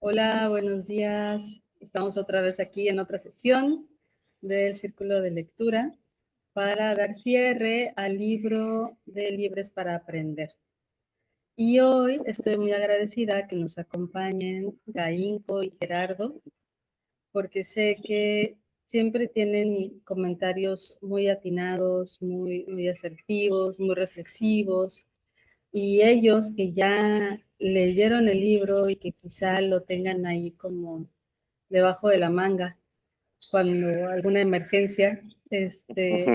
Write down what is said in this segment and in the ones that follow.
Hola, buenos días. Estamos otra vez aquí en otra sesión del Círculo de Lectura para dar cierre al libro de Libres para Aprender. Y hoy estoy muy agradecida que nos acompañen Gainco y Gerardo, porque sé que siempre tienen comentarios muy atinados, muy asertivos, muy reflexivos, y ellos que ya leyeron el libro y que quizá lo tengan ahí como debajo de la manga cuando alguna emergencia, Sí.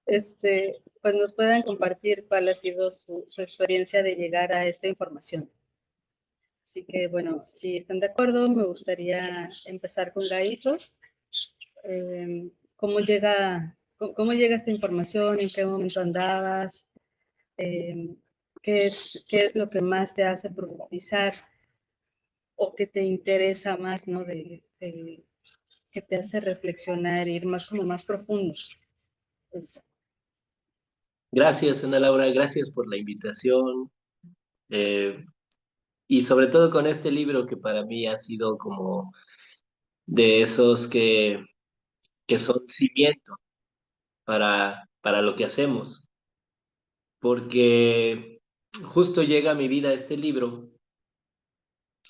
así, pues nos puedan compartir cuál ha sido su experiencia de llegar a esta información. Así que, bueno, si están de acuerdo, me gustaría empezar con Gaito. ¿Cómo llega esta información? ¿En qué momento andabas? Eh, ¿Qué es lo que más te hace profundizar o que te interesa más, ¿no? Que te hace reflexionar, ir más como más profundo. Eso. Gracias, Ana Laura, gracias por la invitación eh, y sobre todo con este libro que para mí ha sido como de esos que son cimiento para lo que hacemos, porque justo llega a mi vida este libro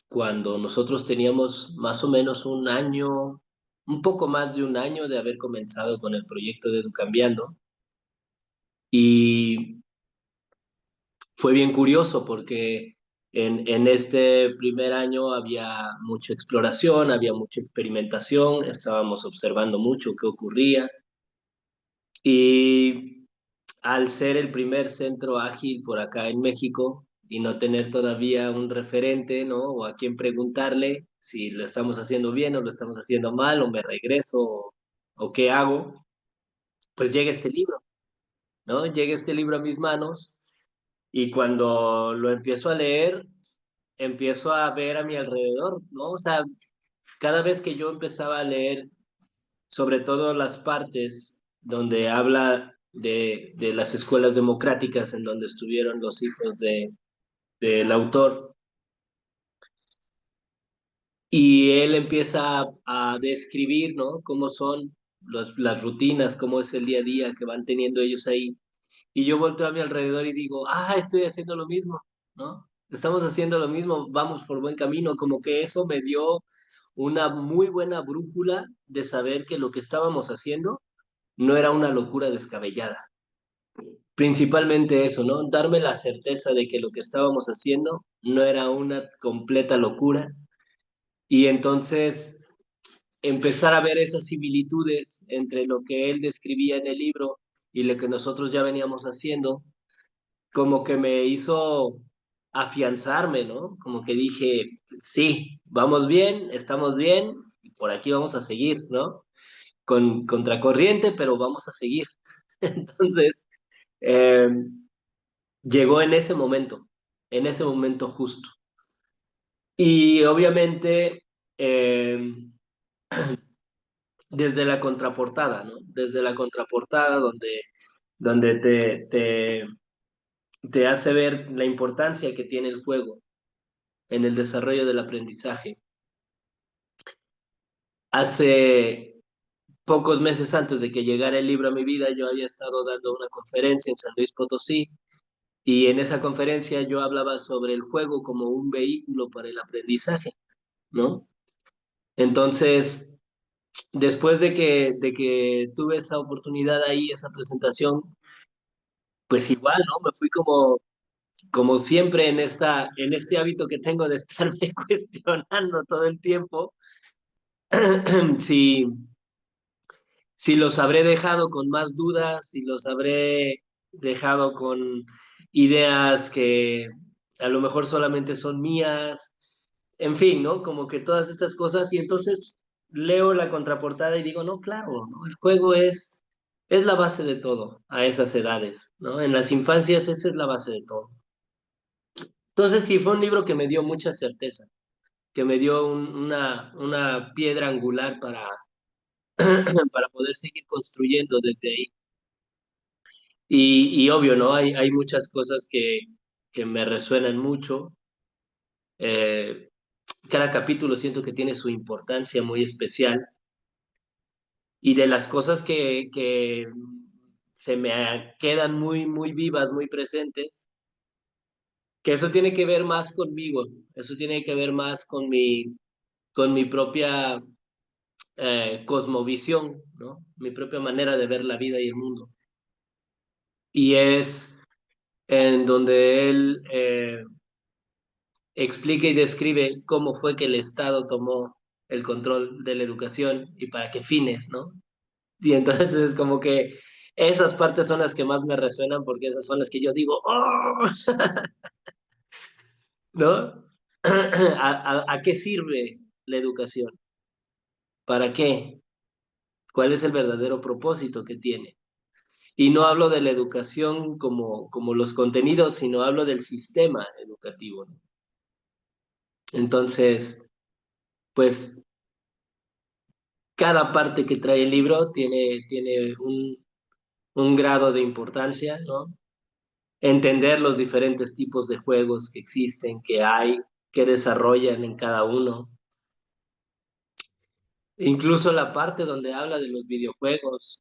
cuando nosotros teníamos más o menos un año, un poco más de un año de haber comenzado con el proyecto de Educambiando y fue bien curioso porque en este primer año había mucha exploración, había mucha experimentación, estábamos observando mucho qué ocurría y al ser el primer centro ágil por acá en México y no tener todavía un referente, ¿no? O a quién preguntarle si lo estamos haciendo bien o lo estamos haciendo mal o me regreso o qué hago, pues llega este libro, ¿no? Llega este libro a mis manos y cuando lo empiezo a leer, empiezo a ver a mi alrededor, ¿no? O sea, cada vez que yo empezaba a leer, sobre todo las partes donde habla de las escuelas democráticas en donde estuvieron los hijos del autor, y él empieza a describir, ¿no? Cómo son las rutinas, cómo es el día a día que van teniendo ellos ahí. Y yo volteo a mi alrededor y digo, estoy haciendo lo mismo, ¿no? Estamos haciendo lo mismo, vamos por buen camino, como que eso me dio una muy buena brújula de saber que lo que estábamos haciendo no era una locura descabellada. Principalmente eso, ¿no? Darme la certeza de que lo que estábamos haciendo no era una completa locura y entonces empezar a ver esas similitudes entre lo que él describía en el libro y lo que nosotros ya veníamos haciendo como que me hizo afianzarme, ¿no? Como que dije, sí, vamos bien, estamos bien, y por aquí vamos a seguir, ¿no? Con contracorriente, pero vamos a seguir. Entonces, eh, llegó en ese momento justo. Y obviamente, desde la contraportada, ¿no? Desde la contraportada donde te hace ver la importancia que tiene el juego en el desarrollo del aprendizaje. Hace pocos meses antes de que llegara el libro a mi vida, yo había estado dando una conferencia en San Luis Potosí y en esa conferencia yo hablaba sobre el juego como un vehículo para el aprendizaje, ¿no? Entonces, después de que tuve esa oportunidad ahí, esa presentación, pues igual, ¿no? Me fui como siempre en este hábito que tengo de estarme cuestionando todo el tiempo, si si los habré dejado con más dudas, si los habré dejado con ideas que a lo mejor solamente son mías, en fin, ¿no? Como que todas estas cosas y entonces leo la contraportada y digo, no, claro, ¿no? El juego es la base de todo a esas edades, ¿no? En las infancias esa es la base de todo. Entonces sí, fue un libro que me dio mucha certeza, que me dio una piedra angular para poder seguir construyendo desde ahí. Y obvio, ¿no? Hay muchas cosas que me resuenan mucho. Eh, Cada capítulo siento que tiene su importancia muy especial y de las cosas que se me quedan muy, muy vivas, muy presentes, que eso tiene que ver más conmigo, eso tiene que ver más con mi propia cosmovisión, ¿no? Mi propia manera de ver la vida y el mundo. Y es en donde él explica y describe cómo fue que el Estado tomó el control de la educación y para qué fines, ¿no? Y entonces es como que esas partes son las que más me resuenan porque esas son las que yo digo, ¡oh! ¿No? ¿A qué sirve la educación? ¿Para qué? ¿Cuál es el verdadero propósito que tiene? Y no hablo de la educación como los contenidos, sino hablo del sistema educativo, ¿no? Entonces, pues cada parte que trae el libro tiene un grado de importancia, ¿no? Entender los diferentes tipos de juegos que existen, que hay, que desarrollan en cada uno. Incluso la parte donde habla de los videojuegos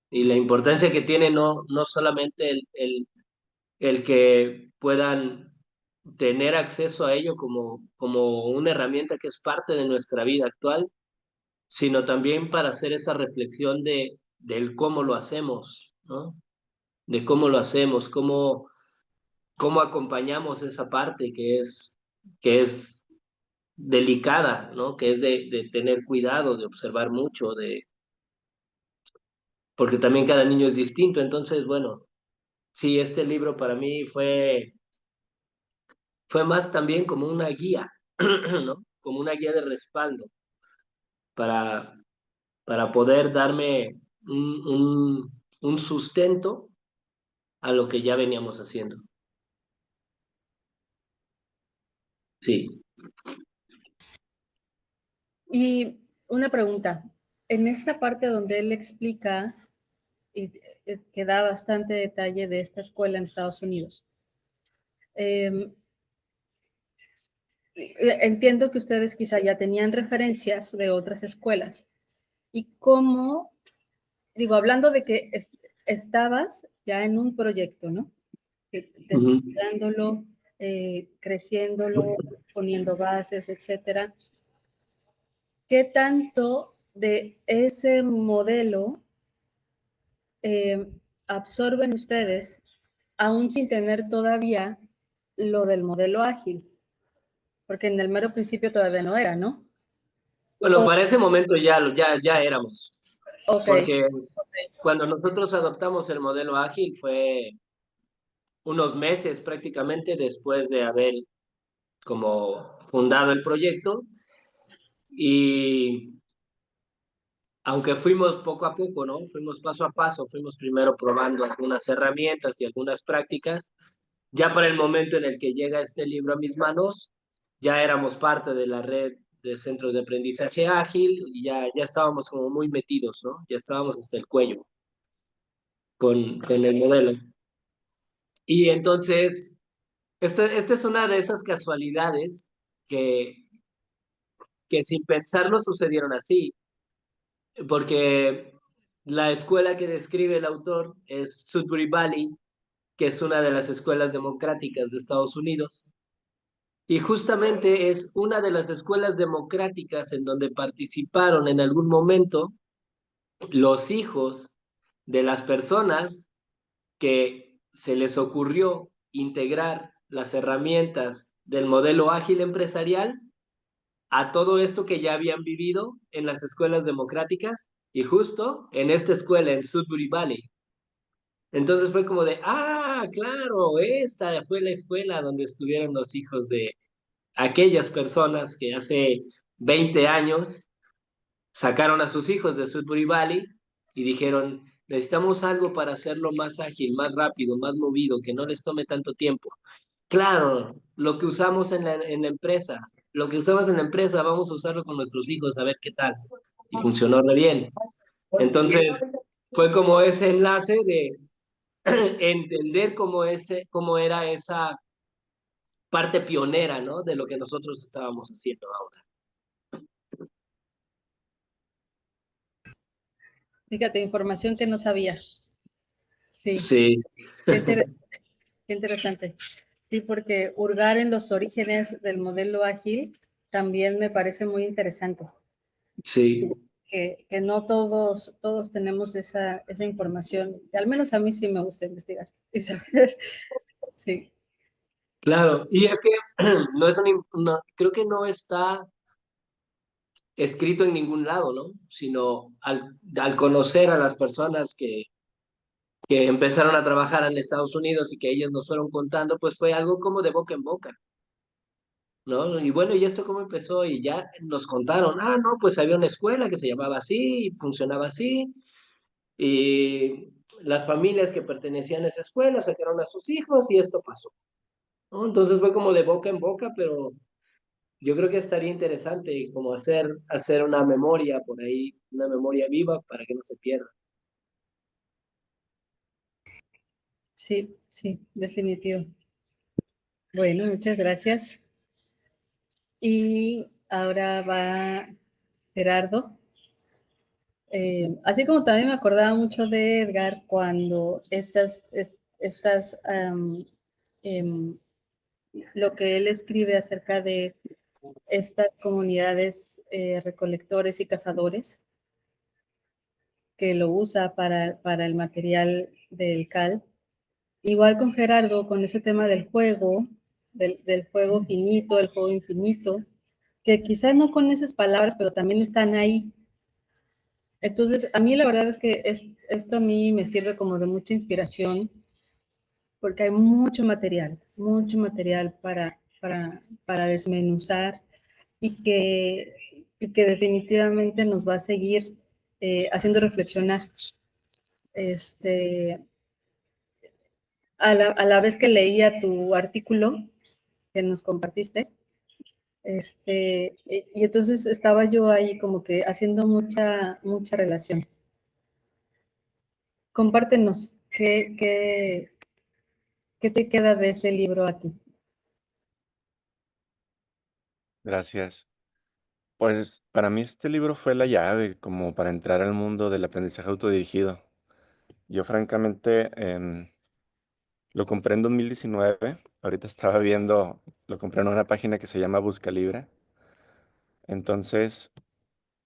y la importancia que tiene no solamente el que puedan tener acceso a ello como una herramienta que es parte de nuestra vida actual, sino también para hacer esa reflexión del cómo lo hacemos, ¿no? De cómo lo hacemos, cómo acompañamos esa parte que es delicada, ¿no? Que es de tener cuidado, de observar mucho, porque también cada niño es distinto. Entonces, bueno, sí, este libro para mí fue más también como una guía, ¿no? Como una guía de respaldo para, para poder darme un sustento a lo que ya veníamos haciendo. Sí. Y una pregunta, en esta parte donde él explica y que da bastante detalle de esta escuela en Estados Unidos, eh, entiendo que ustedes quizá ya tenían referencias de otras escuelas. ¿Y cómo, digo, hablando de que estabas ya en un proyecto, ¿no? Ujú. Desarrollándolo, creciéndolo, poniendo bases, etcétera. ¿Qué tanto de ese modelo eh, absorben ustedes, aún sin tener todavía lo del modelo ágil? Porque en el mero principio todavía no era, ¿no? Bueno, O- para ese momento ya éramos, ok, porque cuando nosotros adoptamos el modelo ágil fue unos meses prácticamente después de haber como fundado el proyecto y aunque fuimos poco a poco, ¿no? Fuimos paso a paso, fuimos primero probando algunas herramientas y algunas prácticas. Ya para el momento en el que llega este libro a mis manos, ya éramos parte de la red de centros de aprendizaje ágil y ya estábamos como muy metidos, ¿no? Ya estábamos hasta el cuello con el modelo. Y entonces, esta es una de esas casualidades que, que sin pensarlo sucedieron así, porque la escuela que describe el autor es Sudbury Valley, que es una de las escuelas democráticas de Estados Unidos. Y justamente es una de las escuelas democráticas en donde participaron en algún momento los hijos de las personas que se les ocurrió integrar las herramientas del modelo ágil empresarial a todo esto que ya habían vivido en las escuelas democráticas y justo en esta escuela en Sudbury Valley. Entonces fue como de, ah, claro, esta fue la escuela donde estuvieron los hijos de aquellas personas que hace 20 años sacaron a sus hijos de Sudbury Valley y dijeron, necesitamos algo para hacerlo más ágil, más rápido, más movido, que no les tome tanto tiempo. Claro, lo que usamos en la empresa, lo que usamos en la empresa, vamos a usarlo con nuestros hijos a ver qué tal. Y funcionó re bien. Entonces, fue como ese enlace de entender cómo era esa parte pionera, ¿no? De lo que nosotros estábamos haciendo ahora. Fíjate, información que no sabía. Sí, Sí, qué interesante, qué interesante. Sí, porque hurgar en los orígenes del modelo ágil también me parece muy interesante. sí, Sí, que no todos tenemos esa información. Al menos a mí sí me gusta investigar y saber. Sí, claro. Y es que no es creo que no está escrito en ningún lado, ¿no? Sino al conocer a las personas que empezaron a trabajar en Estados Unidos y que ellos nos fueron contando, pues fue algo como de boca en boca, ¿no? Y bueno, ¿y esto cómo empezó? Y ya nos contaron, ah, no, pues había una escuela que se llamaba así y funcionaba así, y las familias que pertenecían a esa escuela sacaron a sus hijos y esto pasó, ¿no? Entonces fue como de boca en boca, pero yo creo que estaría interesante como hacer una memoria por ahí, una memoria viva para que no se pierda. sí, sí, definitivo. Bueno, muchas gracias. Y ahora va Gerardo. Así como también me acordaba mucho de Edgar cuando em, lo que él escribe acerca de estas comunidades recolectores y cazadores, que lo usa para el material del CAL. Igual con Gerardo, con ese tema del juego, del juego finito, el juego infinito, que quizás no con esas palabras, pero también están ahí. Entonces, a mí la verdad es que esto a mí me sirve como de mucha inspiración, porque hay mucho material para desmenuzar y que definitivamente nos va a seguir haciendo reflexionar. Este, a la vez que leía tu artículo que nos compartiste, y entonces estaba yo ahí como que haciendo mucha relación. Compártenos, ¿qué te queda de este libro a ti? Gracias. Pues para mí este libro fue la llave como para entrar al mundo del aprendizaje autodirigido. Yo francamente lo compré en 2019. Ahorita estaba viendo, lo compré en una página que se llama Busca Libre. Entonces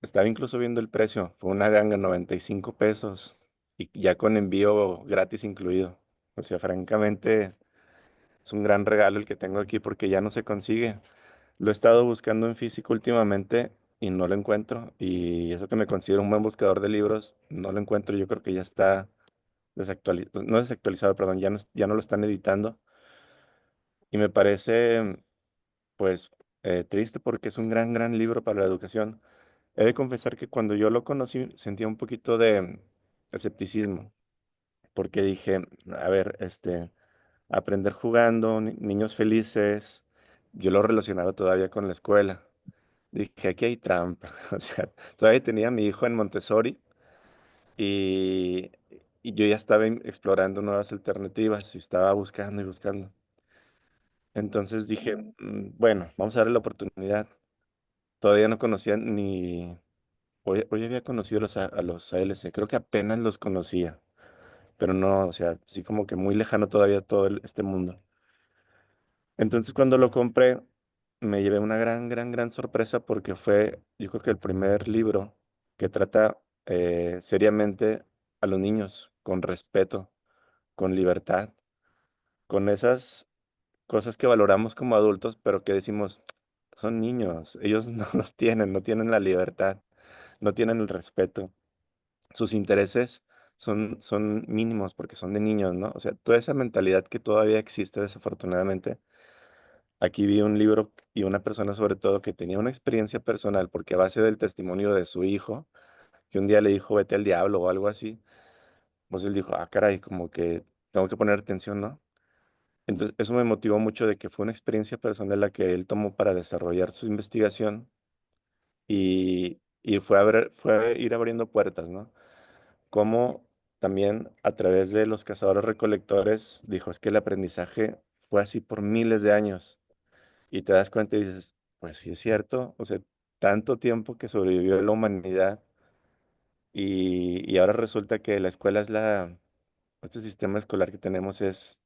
estaba incluso viendo el precio. Fue una ganga, 95 pesos y ya con envío gratis incluido. O sea, francamente es un gran regalo el que tengo aquí porque ya no se consigue. Lo he estado buscando en físico últimamente y no lo encuentro. Y eso que me considero un buen buscador de libros, no lo encuentro. Yo creo que ya está desactualizado, no desactualizado, perdón, ya no lo están editando. Y me parece, pues, triste porque es un gran libro para la educación. He de confesar que cuando yo lo conocí sentía un poquito de escepticismo, porque dije, a ver, aprender jugando, niños felices, yo lo relacionaba todavía con la escuela. Dije, aquí hay trampa. O sea, todavía tenía a mi hijo en Montessori y, y yo ya estaba explorando nuevas alternativas y estaba buscando y buscando. Entonces dije, bueno, vamos a darle la oportunidad. Todavía no conocía hoy había conocido a los ALC, creo que apenas los conocía, pero no, o sea, así como que muy lejano todavía todo este mundo. Entonces cuando lo compré, me llevé una gran sorpresa porque fue, yo creo que el primer libro que trata seriamente a los niños, con respeto, con libertad, con esas cosas que valoramos como adultos, pero que decimos, son niños, ellos no los tienen, no tienen la libertad, no tienen el respeto, sus intereses son mínimos porque son de niños, ¿no? O sea, toda esa mentalidad que todavía existe desafortunadamente. Aquí vi un libro y una persona sobre todo que tenía una experiencia personal porque a base del testimonio de su hijo, que un día le dijo vete al diablo o algo así, pues él dijo, ah, caray, como que tengo que poner atención, ¿no? Entonces eso me motivó mucho de que fue una experiencia personal la que él tomó para desarrollar su investigación y fue ir abriendo puertas, ¿no? Como también a través de los cazadores recolectores dijo, es que el aprendizaje fue así por miles de años. y te das cuenta y dices, pues sí es cierto, o sea, tanto tiempo que sobrevivió la humanidad y ahora resulta que la escuela es este sistema escolar que tenemos es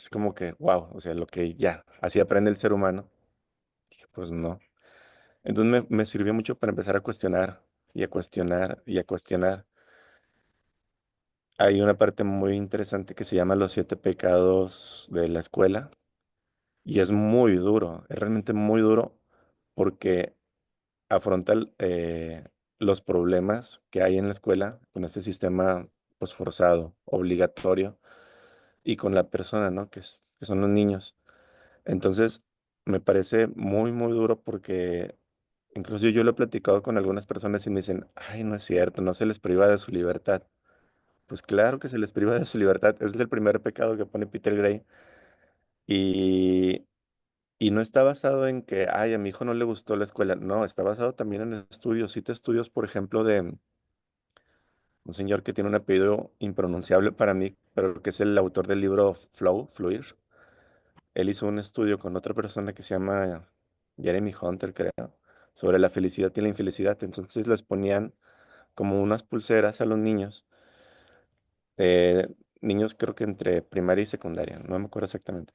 como que, wow, o sea, lo que ya, así aprende el ser humano. Dije, pues no. Entonces me sirvió mucho para empezar a cuestionar y a cuestionar y a cuestionar. Hay una parte muy interesante que se llama Los siete pecados de la escuela y es muy duro, es realmente muy duro porque afronta los problemas que hay en la escuela con este sistema pues forzado, obligatorio y con la persona, ¿no? Que son los niños. Entonces, me parece muy, muy duro porque incluso yo lo he platicado con algunas personas y me dicen, ay, no es cierto, no se les priva de su libertad. Pues claro que se les priva de su libertad. Es el primer pecado que pone Peter Gray. Y, y no está basado en que, ay, a mi hijo no le gustó la escuela. No, está basado también en estudios. Cita estudios, por ejemplo, de un señor que tiene un apellido impronunciable para mí, pero que es el autor del libro Fluir. Él hizo un estudio con otra persona que se llama Jeremy Hunter, creo, sobre la felicidad y la infelicidad. Entonces les ponían como unas pulseras a los niños, eh, niños creo que entre primaria y secundaria, no me acuerdo exactamente.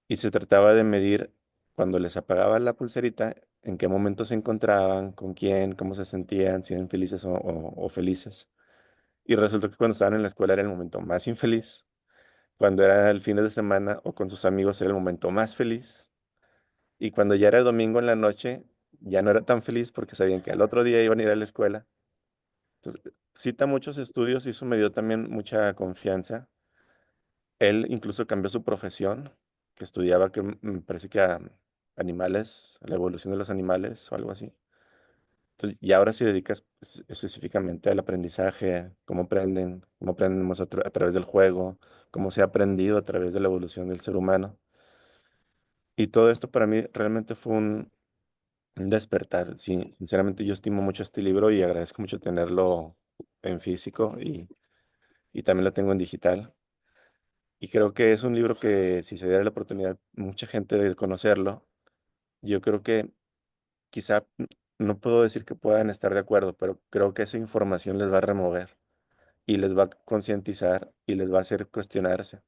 Y se trataba de medir cuando les apagaba la pulserita, en qué momento se encontraban, con quién, cómo se sentían, si eran felices o felices. Y resultó que cuando estaban en la escuela era el momento más infeliz, cuando era el fin de semana o con sus amigos era el momento más feliz, y cuando ya era el domingo en la noche ya no era tan feliz porque sabían que al otro día iban a ir a la escuela. Entonces, cita muchos estudios y eso me dio también mucha confianza. Él incluso cambió su profesión, que estudiaba, que me parece que animales, la evolución de los animales o algo así. Entonces, y ahora se dedica específicamente al aprendizaje, cómo aprendemos a través del juego, cómo se ha aprendido a través de la evolución del ser humano. Y todo esto para mí realmente fue un despertar. Sí, sinceramente yo estimo mucho este libro y agradezco mucho tenerlo en físico y también lo tengo en digital. Y creo que es un libro que si se diera la oportunidad, mucha gente de conocerlo, yo creo que quizá no puedo decir que puedan estar de acuerdo, pero creo que esa información les va a remover y les va a concientizar y les va a hacer cuestionarse.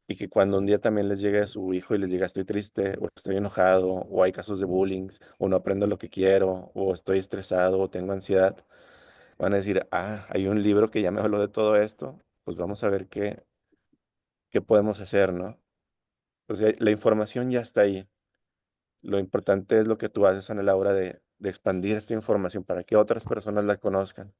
Y que cuando un día también les llegue a su hijo y les diga estoy triste o estoy enojado o hay casos de bullying o no aprendo lo que quiero o estoy estresado o tengo ansiedad, van a decir, ah, hay un libro que ya me habló de todo esto, pues vamos a ver qué podemos hacer, ¿no? O sea, la información ya está ahí. Lo importante es lo que tú haces, a la hora de expandir esta información para que otras personas la conozcan.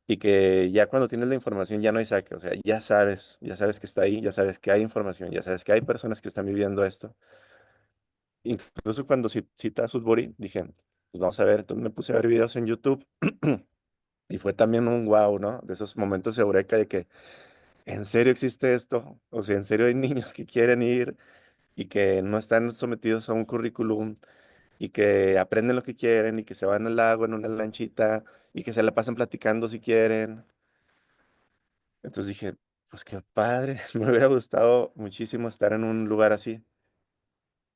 Y que ya cuando tienes la información ya no hay saque, o sea, ya sabes que está ahí, ya sabes que hay información, ya sabes que hay personas que están viviendo esto. Incluso cuando cita a Sudbury, dije, pues vamos a ver, entonces me puse a ver videos en YouTube y fue también un wow, ¿no? De esos momentos de eureka de que, ¿en serio existe esto? O sea, ¿en serio hay niños que quieren ir y que no están sometidos a un currículum y que aprenden lo que quieren y que se van al lago en una lanchita y que se la pasan platicando si quieren? Entonces dije, pues qué padre, me hubiera gustado muchísimo estar en un lugar así.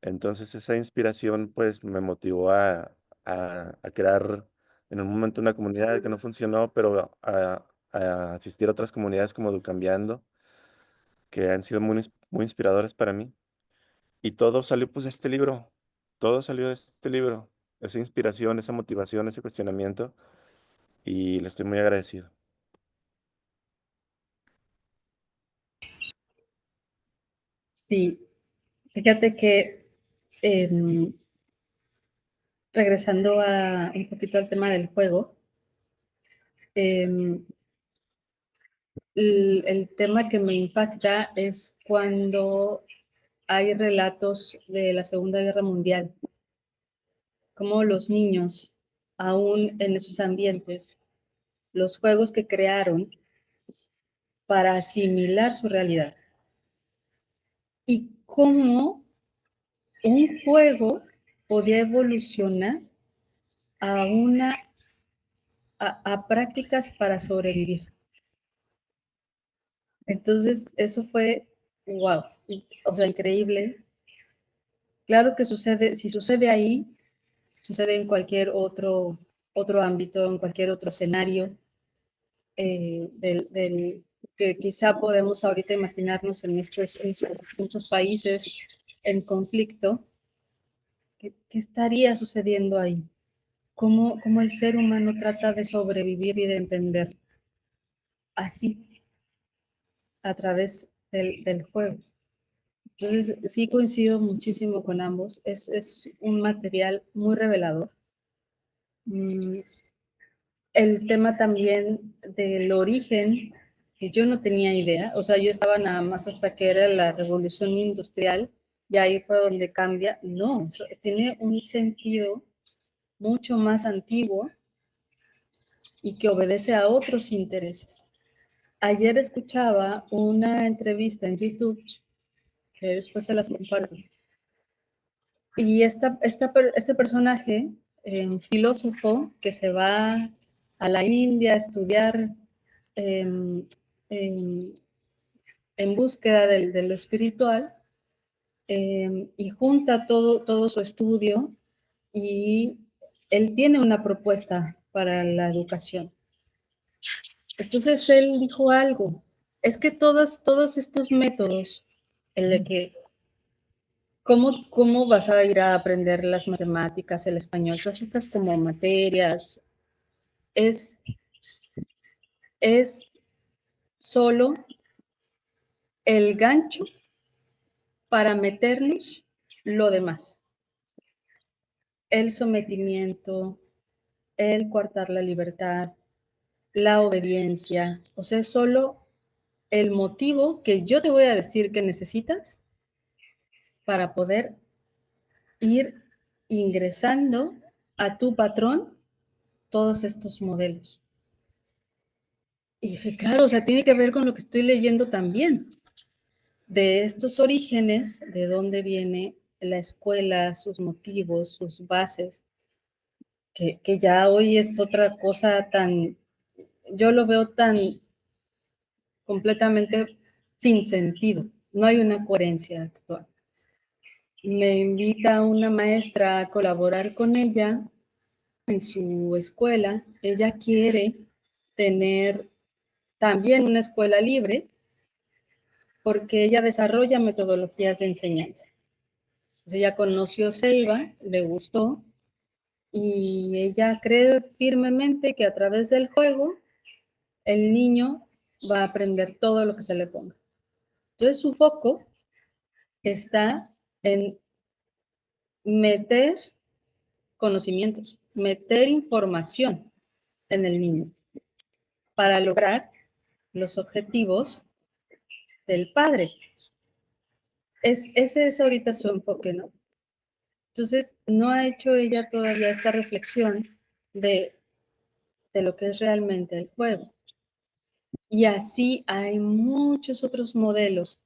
Entonces esa inspiración pues me motivó a crear en un momento una comunidad que no funcionó, pero a asistir a otras comunidades como Educambiando, que han sido muy inspiradoras para mí. Y todo salió pues de este libro, todo salió de este libro, esa inspiración, esa motivación, ese cuestionamiento, y le estoy muy agradecido. Sí, fíjate que em, regresando un poquito al tema del juego, em, el tema que me impacta es cuando hay relatos de la Segunda Guerra Mundial, como los niños, aún en esos ambientes, los juegos que crearon para asimilar su realidad y cómo un juego podía evolucionar a, una, a prácticas para sobrevivir. Entonces, eso fue, wow, o sea, increíble. Claro que sucede, si sucede ahí, sucede en cualquier otro ámbito, en cualquier otro escenario, que quizá podemos ahorita imaginarnos en muchos países en conflicto. ¿Qué estaría sucediendo ahí? ¿Cómo el ser humano trata de sobrevivir y de entender así, a través del juego? Entonces, sí coincido muchísimo con ambos. Es un material muy revelador. Mm, el tema también del origen, que yo no tenía idea, o sea, yo estaba nada más hasta que era la revolución industrial, y ahí fue donde cambia. No, tiene un sentido mucho más antiguo y que obedece a otros intereses. Ayer escuchaba una entrevista en YouTube, que después se las comparto, y este personaje, un filósofo que se va a la India a estudiar eh, en, en búsqueda de lo espiritual, y junta todo su estudio, y él tiene una propuesta para la educación. Entonces él dijo algo, es que todos estos métodos, en el que ¿cómo vas a ir a aprender las matemáticas, el español, todas estas como materias? Es, es solo el gancho para meternos lo demás. El sometimiento, el coartar la libertad, la obediencia. O sea, es solo el motivo que yo te voy a decir que necesitas para poder ir ingresando a tu patrón todos estos modelos. Y claro, o sea, tiene que ver con lo que estoy leyendo también, de estos orígenes, de dónde viene la escuela, sus motivos, sus bases, que ya hoy es otra cosa tan, yo lo veo tan completamente sin sentido, no hay una coherencia actual. Me invita una maestra a colaborar con ella en su escuela. Ella quiere tener también una escuela libre, porque ella desarrolla metodologías de enseñanza. Entonces ella conoció Ceiba, le gustó, y ella cree firmemente que a través del juego el niño va a aprender todo lo que se le ponga. Entonces su foco está en meter conocimientos, meter información en el niño para lograr los objetivos del padre. Ese es ahorita su enfoque, ¿no? Entonces, no ha hecho ella todavía esta reflexión de, de lo que es realmente el juego. Y así hay muchos otros modelos,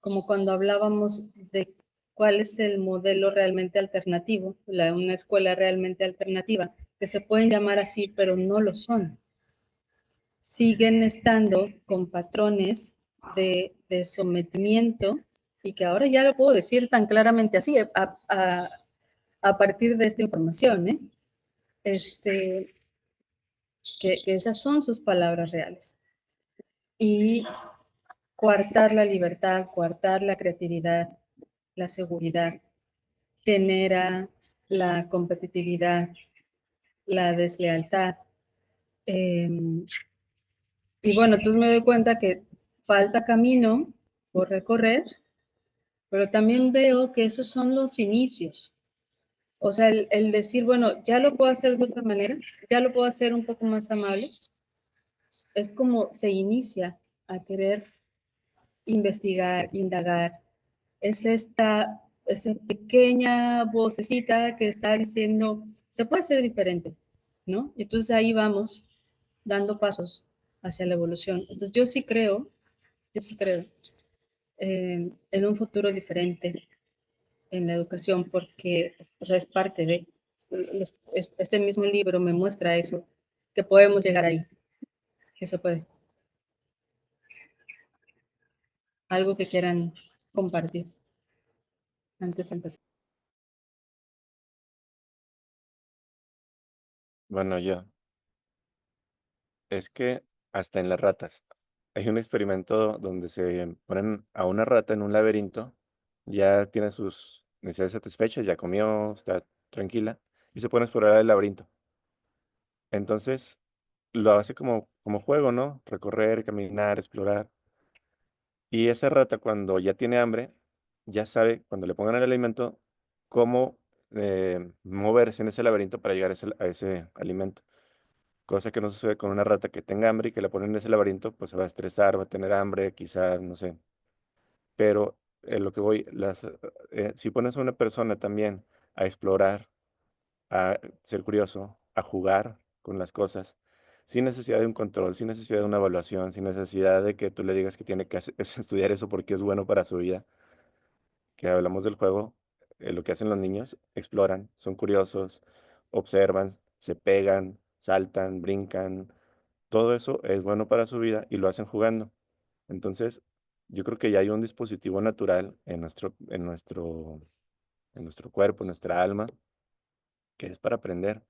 como cuando hablábamos de cuál es el modelo realmente alternativo, una escuela realmente alternativa, que se pueden llamar así, pero no lo son. Siguen estando con patrones de sometimiento, y que ahora ya lo puedo decir tan claramente así, a partir de esta información, ¿eh? Que esas son sus palabras reales. Y coartar la libertad, coartar la creatividad, la seguridad, genera la competitividad, la deslealtad. Eh, y bueno, entonces me doy cuenta que falta camino por recorrer, pero también veo que esos son los inicios. O sea, el decir, bueno, ya lo puedo hacer de otra manera, ya lo puedo hacer un poco más amable, es como se inicia a querer investigar, indagar. Es esa pequeña vocecita que está diciendo, se puede hacer diferente, ¿no? Entonces ahí vamos dando pasos hacia la evolución. Entonces yo sí creo en un futuro diferente en la educación, porque o sea, es parte de, este mismo libro me muestra eso, que podemos llegar ahí, que se puede. Algo que quieran compartir antes de empezar. Bueno, es que hasta en las ratas. Hay un experimento donde se ponen a una rata en un laberinto, ya tiene sus necesidades satisfechas, ya comió, está tranquila, y se pone a explorar el laberinto. Entonces, lo hace como juego, ¿no? Recorrer, caminar, explorar. Y esa rata cuando ya tiene hambre, ya sabe, cuando le pongan el alimento, cómo moverse en ese laberinto para llegar a ese alimento. Cosa que no sucede con una rata que tenga hambre y que la ponen en ese laberinto, pues se va a estresar, va a tener hambre, quizás, no sé. Pero lo que voy, si pones a una persona también a explorar, a ser curioso, a jugar con las cosas, sin necesidad de un control, sin necesidad de una evaluación, sin necesidad de que tú le digas que tiene que estudiar eso porque es bueno para su vida, que hablamos del juego, lo que hacen los niños, exploran, son curiosos, observan, se pegan, saltan, brincan, todo eso es bueno para su vida y lo hacen jugando. Entonces, yo creo que ya hay un dispositivo natural en nuestro cuerpo, en nuestra alma, que es para aprender.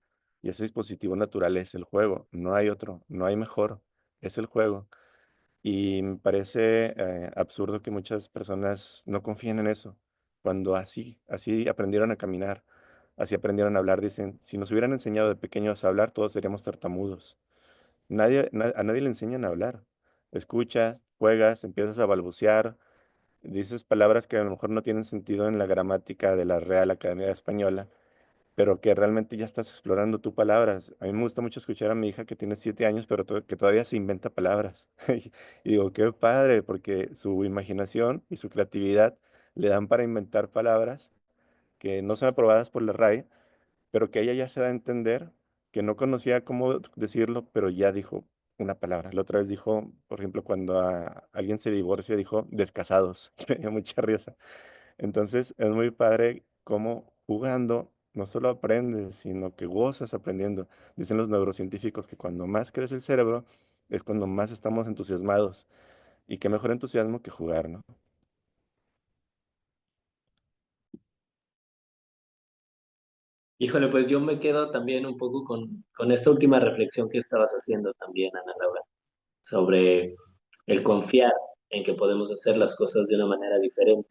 Y ese dispositivo natural es el juego, no hay otro, no hay mejor, es el juego. Y me parece absurdo que muchas personas no confíen en eso, cuando así aprendieron a caminar, así aprendieron a hablar. Dicen, si nos hubieran enseñado de pequeños a hablar, todos seríamos tartamudos. A nadie le enseñan a hablar. Escuchas, juegas, empiezas a balbucear, dices palabras que a lo mejor no tienen sentido en la gramática de la Real Academia Española, pero que realmente ya estás explorando tus palabras. A mí me gusta mucho escuchar a mi hija que tiene 7 años, pero que todavía se inventa palabras. Y digo, qué padre, porque su imaginación y su creatividad le dan para inventar palabras que no son aprobadas por la RAE, pero que ella ya se da a entender que no conocía cómo decirlo, pero ya dijo una palabra. La otra vez dijo, por ejemplo, cuando alguien se divorcia, dijo descasados, que me dio mucha risa. Entonces, es muy padre cómo jugando no solo aprendes, sino que gozas aprendiendo. Dicen los neurocientíficos que cuando más crece el cerebro es cuando más estamos entusiasmados. Y qué mejor entusiasmo que jugar, ¿no? Híjole, pues yo me quedo también un poco con esta última reflexión que estabas haciendo también, Ana Laura, sobre el confiar en que podemos hacer las cosas de una manera diferente.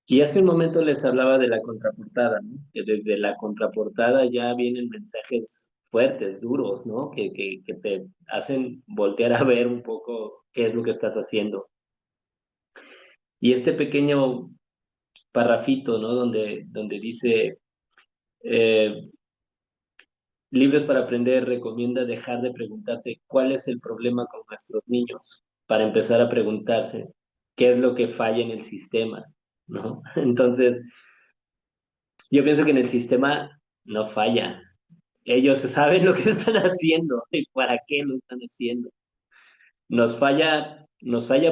Y hace un momento les hablaba de la contraportada, ¿no? Que desde la contraportada ya vienen mensajes fuertes, duros, ¿no? Que te hacen voltear a ver un poco qué es lo que estás haciendo. Y este pequeño parrafito, ¿no? Donde dice, eh, Libros para Aprender recomienda dejar de preguntarse cuál es el problema con nuestros niños, para empezar a preguntarse qué es lo que falla en el sistema, ¿no? Entonces, yo pienso que en el sistema no falla. Ellos saben lo que están haciendo y para qué lo están haciendo. Nos falla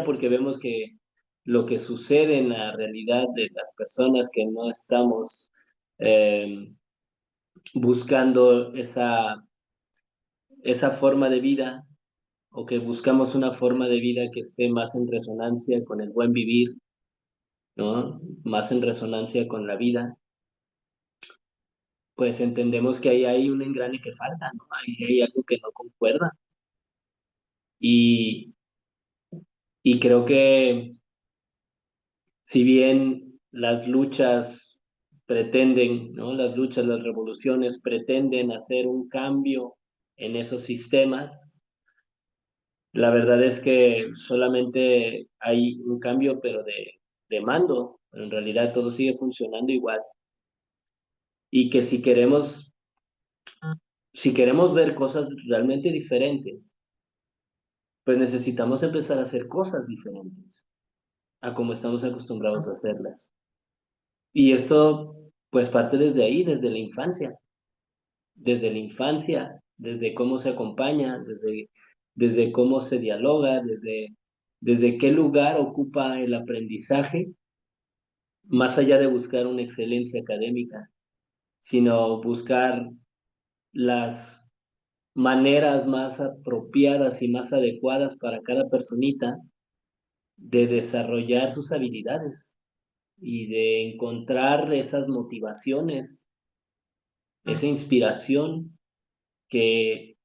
porque vemos que lo que sucede en la realidad de las personas que no estamos eh, buscando esa forma de vida, o que buscamos una forma de vida que esté más en resonancia con el buen vivir, ¿no? Más en resonancia con la vida, pues entendemos que ahí hay un engrane que falta, ¿no? Ahí hay algo que no concuerda. Y, y creo que si bien las luchas pretenden, ¿no? Las luchas, las revoluciones pretenden hacer un cambio en esos sistemas, la verdad es que solamente hay un cambio, pero de mando. Pero en realidad todo sigue funcionando igual. Y que si queremos ver cosas realmente diferentes, pues necesitamos empezar a hacer cosas diferentes a como estamos acostumbrados a hacerlas. Y esto, pues parte desde ahí, desde cómo se acompaña, desde cómo se dialoga, desde qué lugar ocupa el aprendizaje, más allá de buscar una excelencia académica, sino buscar las maneras más apropiadas y más adecuadas para cada personita de desarrollar sus habilidades y de encontrar esas motivaciones, esa inspiración que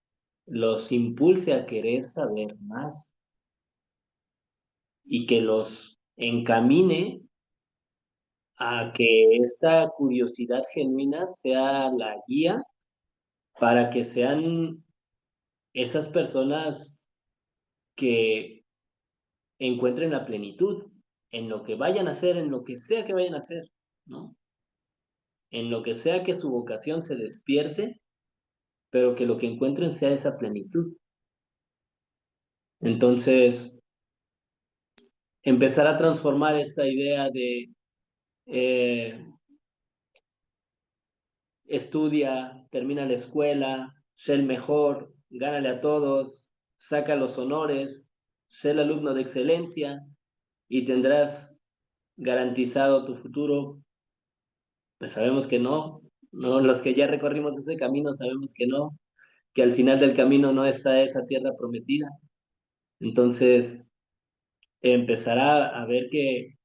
los impulse a querer saber más y que los encamine a que esta curiosidad genuina sea la guía para que sean esas personas que encuentren la plenitud en lo que vayan a hacer, en lo que sea que vayan a hacer, ¿no? En lo que sea que su vocación se despierte, pero que lo que encuentren sea esa plenitud. Entonces, empezar a transformar esta idea de eh, estudia, termina la escuela, sé el mejor, gánale a todos, saca los honores, sé el alumno de excelencia y tendrás garantizado tu futuro. Pues sabemos que no, no, los que ya recorrimos ese camino sabemos que no, que al final del camino no está esa tierra prometida. Entonces, empezará a ver que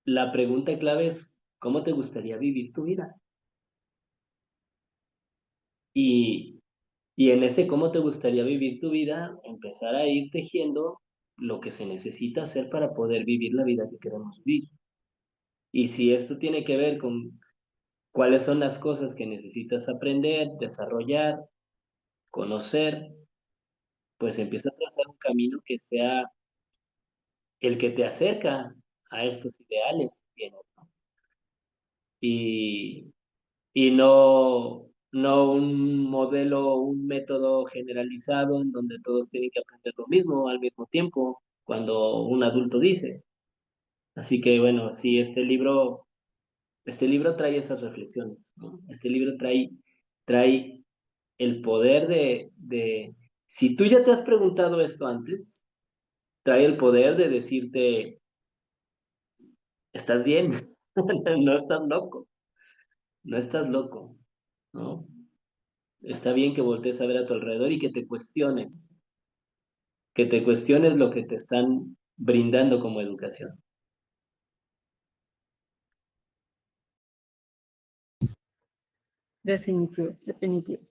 la pregunta clave es, ¿cómo te gustaría vivir tu vida? Y, y en ese cómo te gustaría vivir tu vida, empezar a ir tejiendo lo que se necesita hacer para poder vivir la vida que queremos vivir. Y si esto tiene que ver con cuáles son las cosas que necesitas aprender, desarrollar, conocer, pues empieza a trazar un camino que sea el que te acerca a estos ideales que tienes, ¿no? Y, y no un modelo, un método generalizado en donde todos tienen que aprender lo mismo al mismo tiempo, cuando un adulto dice. Así que bueno, sí, este libro trae esas reflexiones, ¿no? Este libro trae el poder si tú ya te has preguntado esto antes, trae el poder de decirte, estás bien, no estás loco, no estás loco, ¿no? Está bien que voltees a ver a tu alrededor y que te cuestiones lo que te están brindando como educación. Definitivo, definitivo.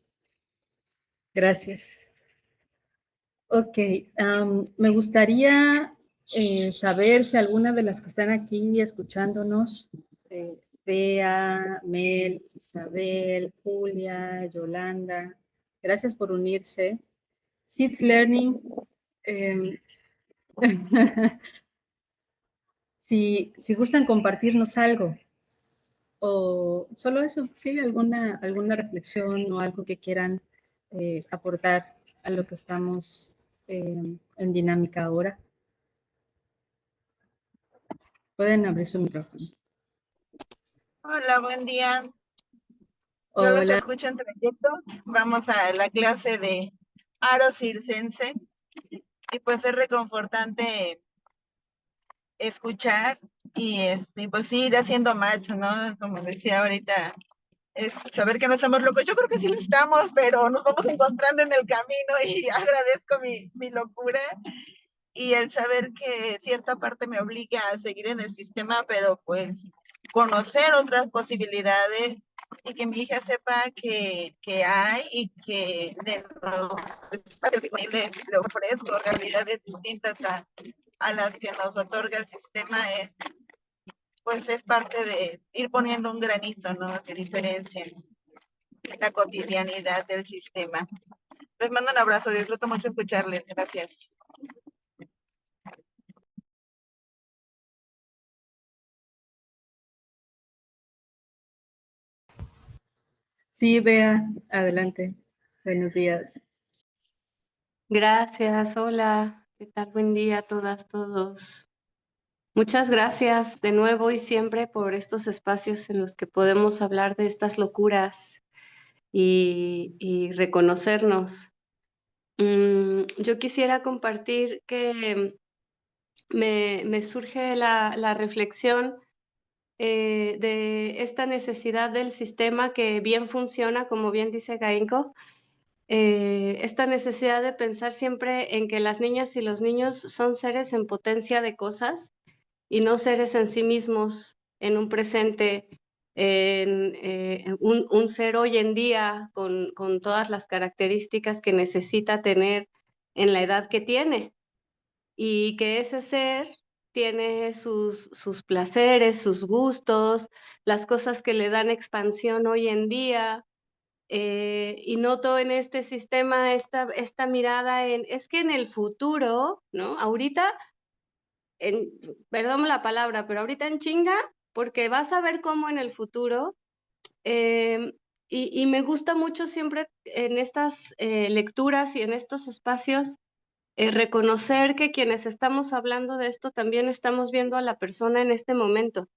Gracias. Ok, me gustaría saber si alguna de las que están aquí escuchándonos, Bea, Mel, Isabel, Julia, Yolanda, gracias por unirse. Seeds Learning, em, si gustan compartirnos algo o solo eso, ¿sí? Alguna reflexión o algo que quieran aportar a lo que estamos en dinámica ahora. Pueden abrir su micrófono. Hola, buen día. Yo los Hola. escucho en trayecto. Vamos a la clase de aro circense y pues es reconfortante escuchar y pues ir haciendo match, ¿no? Como decía ahorita, es saber que no estamos locos. Yo creo que sí lo estamos, pero nos vamos encontrando en el camino y agradezco mi locura y el saber que cierta parte me obliga a seguir en el sistema, pero pues conocer otras posibilidades y que mi hija sepa que hay y que de los espacios disponibles le ofrezco realidades distintas a las que nos otorga el sistema, pues es parte de ir poniendo un granito, ¿no? De diferencia en la cotidianidad del sistema. Les mando un abrazo, disfruto mucho escucharles. Gracias. Sí, Bea, adelante. Buenos días. Gracias, hola, ¿qué tal? Buen día a todas, todos. Muchas gracias de nuevo y siempre por estos espacios en los que podemos hablar de estas locuras y reconocernos. Yo quisiera compartir que me surge la reflexión de esta necesidad del sistema que bien funciona, como bien dice Gainko, esta necesidad de pensar siempre en que las niñas y los niños son seres en potencia de cosas y no seres en sí mismos en un presente un ser hoy en día con todas las características que necesita tener en la edad que tiene, y que ese ser tiene sus placeres, sus gustos, las cosas que le dan expansión hoy en día. Y noto en este sistema esta mirada es que en el futuro, ¿no? Ahorita, perdón la palabra, pero ahorita en chinga, porque vas a ver cómo en el futuro, em, y me gusta mucho siempre en estas lecturas y en estos espacios, reconocer que quienes estamos hablando de esto también estamos viendo a la persona en este momento,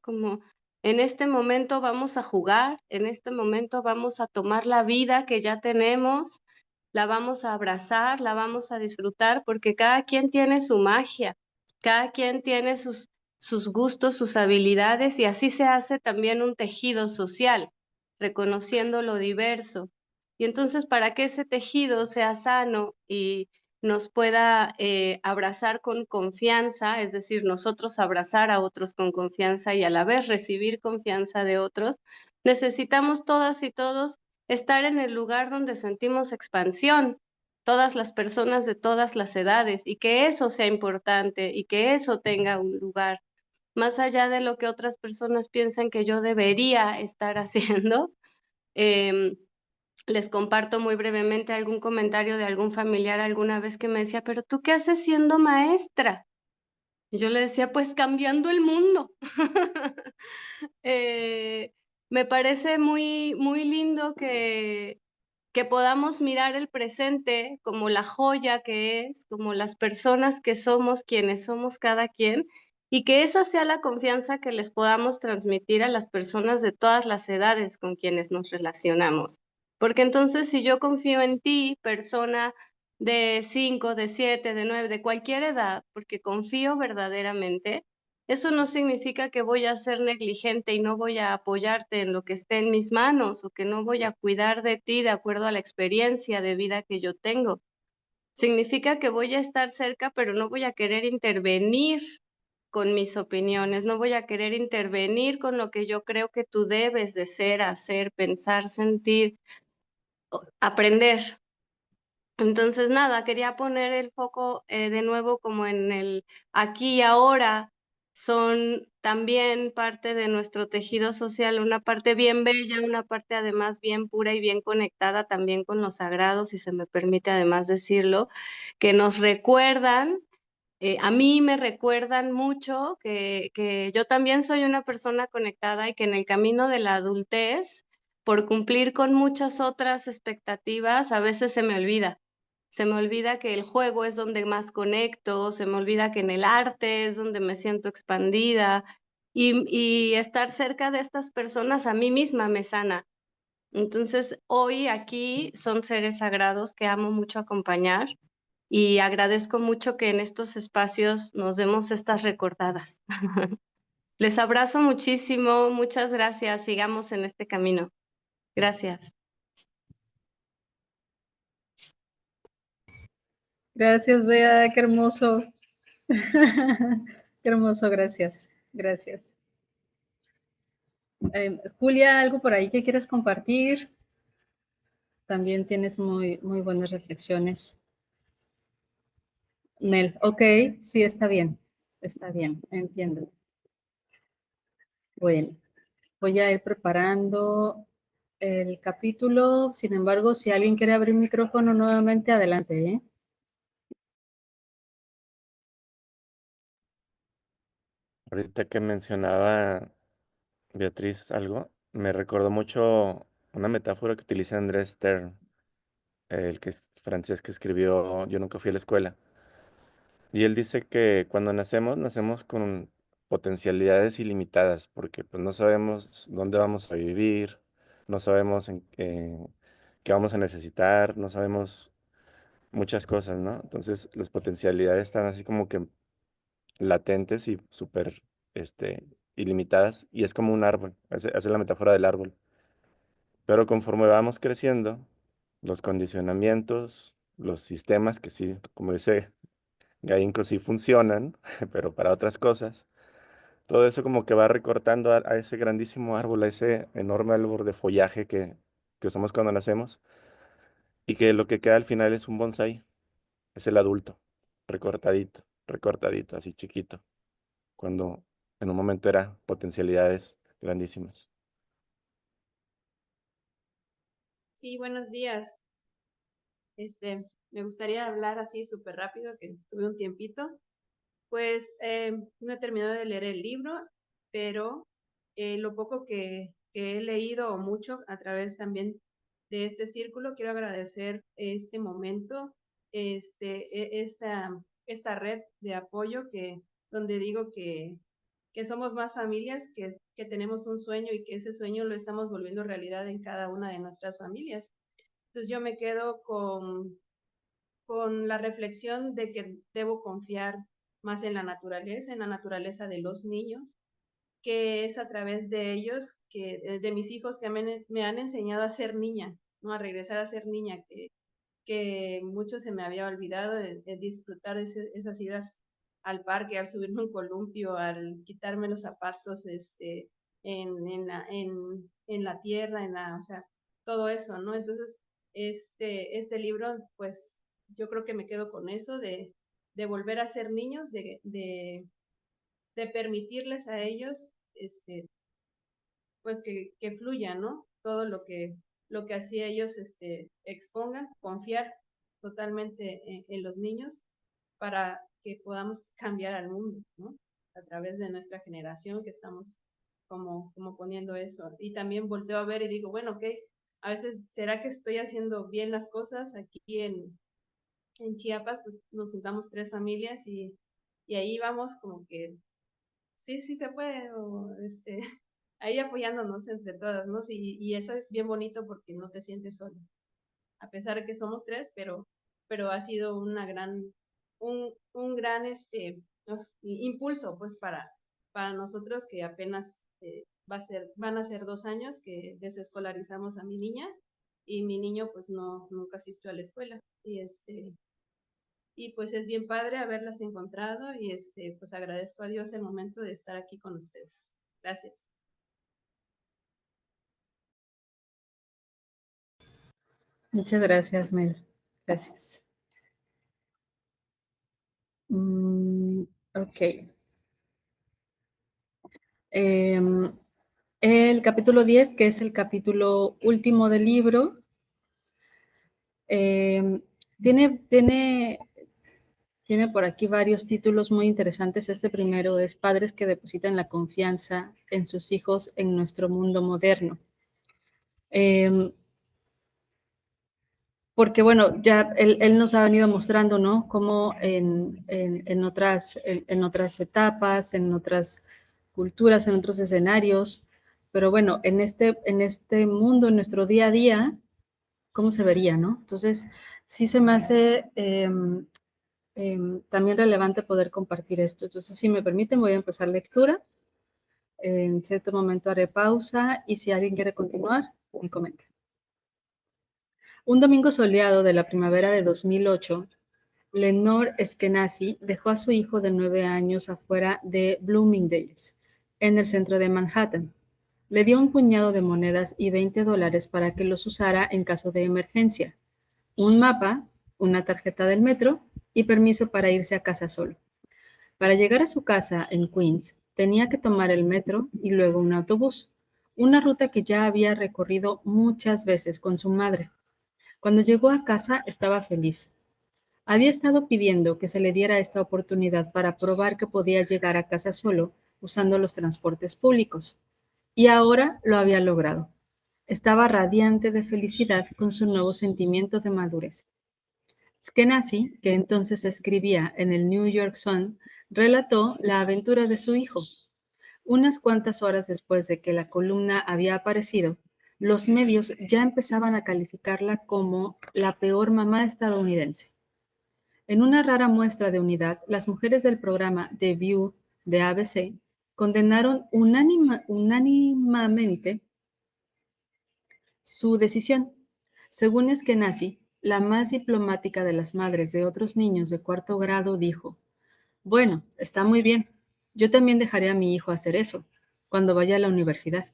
como en este momento vamos a jugar, en este momento vamos a tomar la vida que ya tenemos, la vamos a abrazar, la vamos a disfrutar, porque cada quien tiene su magia, cada quien tiene sus gustos, sus habilidades, y así se hace también un tejido social, reconociendo lo diverso. Y entonces, para que ese tejido sea sano y nos pueda abrazar con confianza, es decir, nosotros abrazar a otros con confianza y a la vez recibir confianza de otros, necesitamos todas y todos estar en el lugar donde sentimos expansión, todas las personas de todas las edades, y que eso sea importante y que eso tenga un lugar, más allá de lo que otras personas piensan que yo debería estar haciendo. Em, Les comparto muy brevemente algún comentario de algún familiar alguna vez que me decía, pero ¿tú qué haces siendo maestra? Y yo le decía, pues cambiando el mundo. Eh, Me parece muy, muy lindo que podamos mirar el presente como la joya que es, como las personas que somos, quienes somos cada quien, y que esa sea la confianza que les podamos transmitir a las personas de todas las edades con quienes nos relacionamos. Porque entonces, si yo confío en ti, persona de 5, de 7, de 9, de cualquier edad, porque confío verdaderamente, eso no significa que voy a ser negligente y no voy a apoyarte en lo que esté en mis manos, o que no voy a cuidar de ti de acuerdo a la experiencia de vida que yo tengo. Significa que voy a estar cerca, pero no voy a querer intervenir con mis opiniones, no voy a querer intervenir con lo que yo creo que tú debes de ser, hacer, pensar, sentir, aprender. Entonces, nada, quería poner el foco de nuevo como en el aquí y ahora. Son también parte de nuestro tejido social, una parte bien bella, una parte además bien pura y bien conectada también con los sagrados, si se me permite además decirlo, que nos recuerdan, a mí me recuerdan mucho que yo también soy una persona conectada, y que en el camino de la adultez, por cumplir con muchas otras expectativas, a veces se me olvida. Se me olvida que el juego es donde más conecto, se me olvida que en el arte es donde me siento expandida, y estar cerca de estas personas a mí misma me sana. Entonces, hoy aquí son seres sagrados que amo mucho acompañar, y agradezco mucho que en estos espacios nos demos estas recordadas. Les abrazo muchísimo, muchas gracias, sigamos en este camino. Gracias. Gracias, Bea, qué hermoso. Qué hermoso, gracias. Gracias. Julia, ¿algo por ahí que quieras compartir? También tienes muy, muy buenas reflexiones. Mel, ok, sí, está bien, entiendo. Bueno, voy a ir preparando el capítulo. Sin embargo, si alguien quiere abrir micrófono nuevamente, adelante, ¿eh? Ahorita que mencionaba Beatriz algo, me recordó mucho una metáfora que utiliza Andrés Stern, el que es francés que escribió Yo nunca fui a la escuela. Y él dice que cuando nacemos, nacemos con potencialidades ilimitadas, porque pues no sabemos dónde vamos a vivir, no sabemos qué vamos a necesitar, no sabemos muchas cosas, ¿no? Entonces las potencialidades están así como que latentes y súper ilimitadas, y es como un árbol, hace la metáfora del árbol. Pero conforme vamos creciendo, los condicionamientos, los sistemas que sí, como dice Gainco, sí funcionan, pero para otras cosas. todo eso como que va recortando a ese grandísimo árbol, a ese enorme árbol de follaje que usamos cuando nacemos, y que lo que queda al final es un bonsái, es el adulto, recortadito, recortadito, así chiquito, cuando en un momento era potencialidades grandísimas. Sí, buenos días. Me gustaría hablar así súper rápido, que tuve un tiempito. Pues no he terminado de leer el libro, pero lo poco que he leído o mucho a través también de este círculo, quiero agradecer este momento, esta red de apoyo donde digo que somos más familias, que tenemos un sueño y que ese sueño lo estamos volviendo realidad en cada una de nuestras familias. Entonces yo me quedo con la reflexión de que debo confiar más en la naturaleza de los niños, que es a través de ellos, de mis hijos que me han enseñado a ser niña, ¿no? A regresar a ser niña, que mucho se me había olvidado de disfrutar esas idas al parque, al subirme un columpio, al quitarme los zapatos en la tierra, o sea, todo eso, ¿no? Entonces, este libro, pues yo creo que me quedo con eso de volver a ser niños, de permitirles a ellos, pues que fluya, ¿no? Todo lo que así ellos expongan, confiar totalmente en los niños para que podamos cambiar al mundo, ¿no? A través de nuestra generación que estamos como poniendo eso. Y también volteo a ver y digo, bueno, ok, a veces, ¿será que estoy haciendo bien las cosas? Aquí en Chiapas, pues nos juntamos 3 familias y ahí vamos como que sí, sí se puede, o ahí apoyándonos entre todas, ¿no? Sí, y eso es bien bonito porque no te sientes solo, a pesar de que somos 3, pero ha sido un gran impulso, pues, para nosotros que apenas van a ser 2 años que desescolarizamos a mi niña, y mi niño, pues, nunca asistió a la escuela, y pues es bien padre haberlas encontrado, y pues agradezco a Dios el momento de estar aquí con ustedes. Gracias. Muchas gracias, Mel. Gracias. Ok. El capítulo 10, que es el capítulo último del libro, tiene por aquí varios títulos muy interesantes. Este primero es Padres que depositan la confianza en sus hijos en nuestro mundo moderno. Porque, bueno, ya él nos ha venido mostrando, ¿no? Cómo en otras etapas, en otras culturas, en otros escenarios, pero bueno, en este mundo, en nuestro día a día, ¿cómo se vería, no? Entonces, sí se me hace también relevante poder compartir esto. Entonces, si me permiten, voy a empezar lectura. En cierto momento haré pausa y si alguien quiere continuar, me comenta. Un domingo soleado de la primavera de 2008, Lenore Skenazy dejó a su hijo de 9 años afuera de Bloomingdale's, en el centro de Manhattan. Le dio un puñado de monedas y $20 para que los usara en caso de emergencia, un mapa, una tarjeta del metro y permiso para irse a casa solo. Para llegar a su casa en Queens, tenía que tomar el metro y luego un autobús, una ruta que ya había recorrido muchas veces con su madre. Cuando llegó a casa estaba feliz. Había estado pidiendo que se le diera esta oportunidad para probar que podía llegar a casa solo usando los transportes públicos. Y ahora lo había logrado. Estaba radiante de felicidad con su nuevo sentimiento de madurez. Skenazy, que entonces escribía en el New York Sun, relató la aventura de su hijo. Unas cuantas horas después de que la columna había aparecido, los medios ya empezaban a calificarla como la peor mamá estadounidense. En una rara muestra de unidad, las mujeres del programa The View de ABC condenaron unánimemente su decisión. Según Skenazy, la más diplomática de las madres de otros niños de 4º grado dijo: «Bueno, está muy bien, Yo también dejaré a mi hijo hacer eso cuando vaya a la universidad.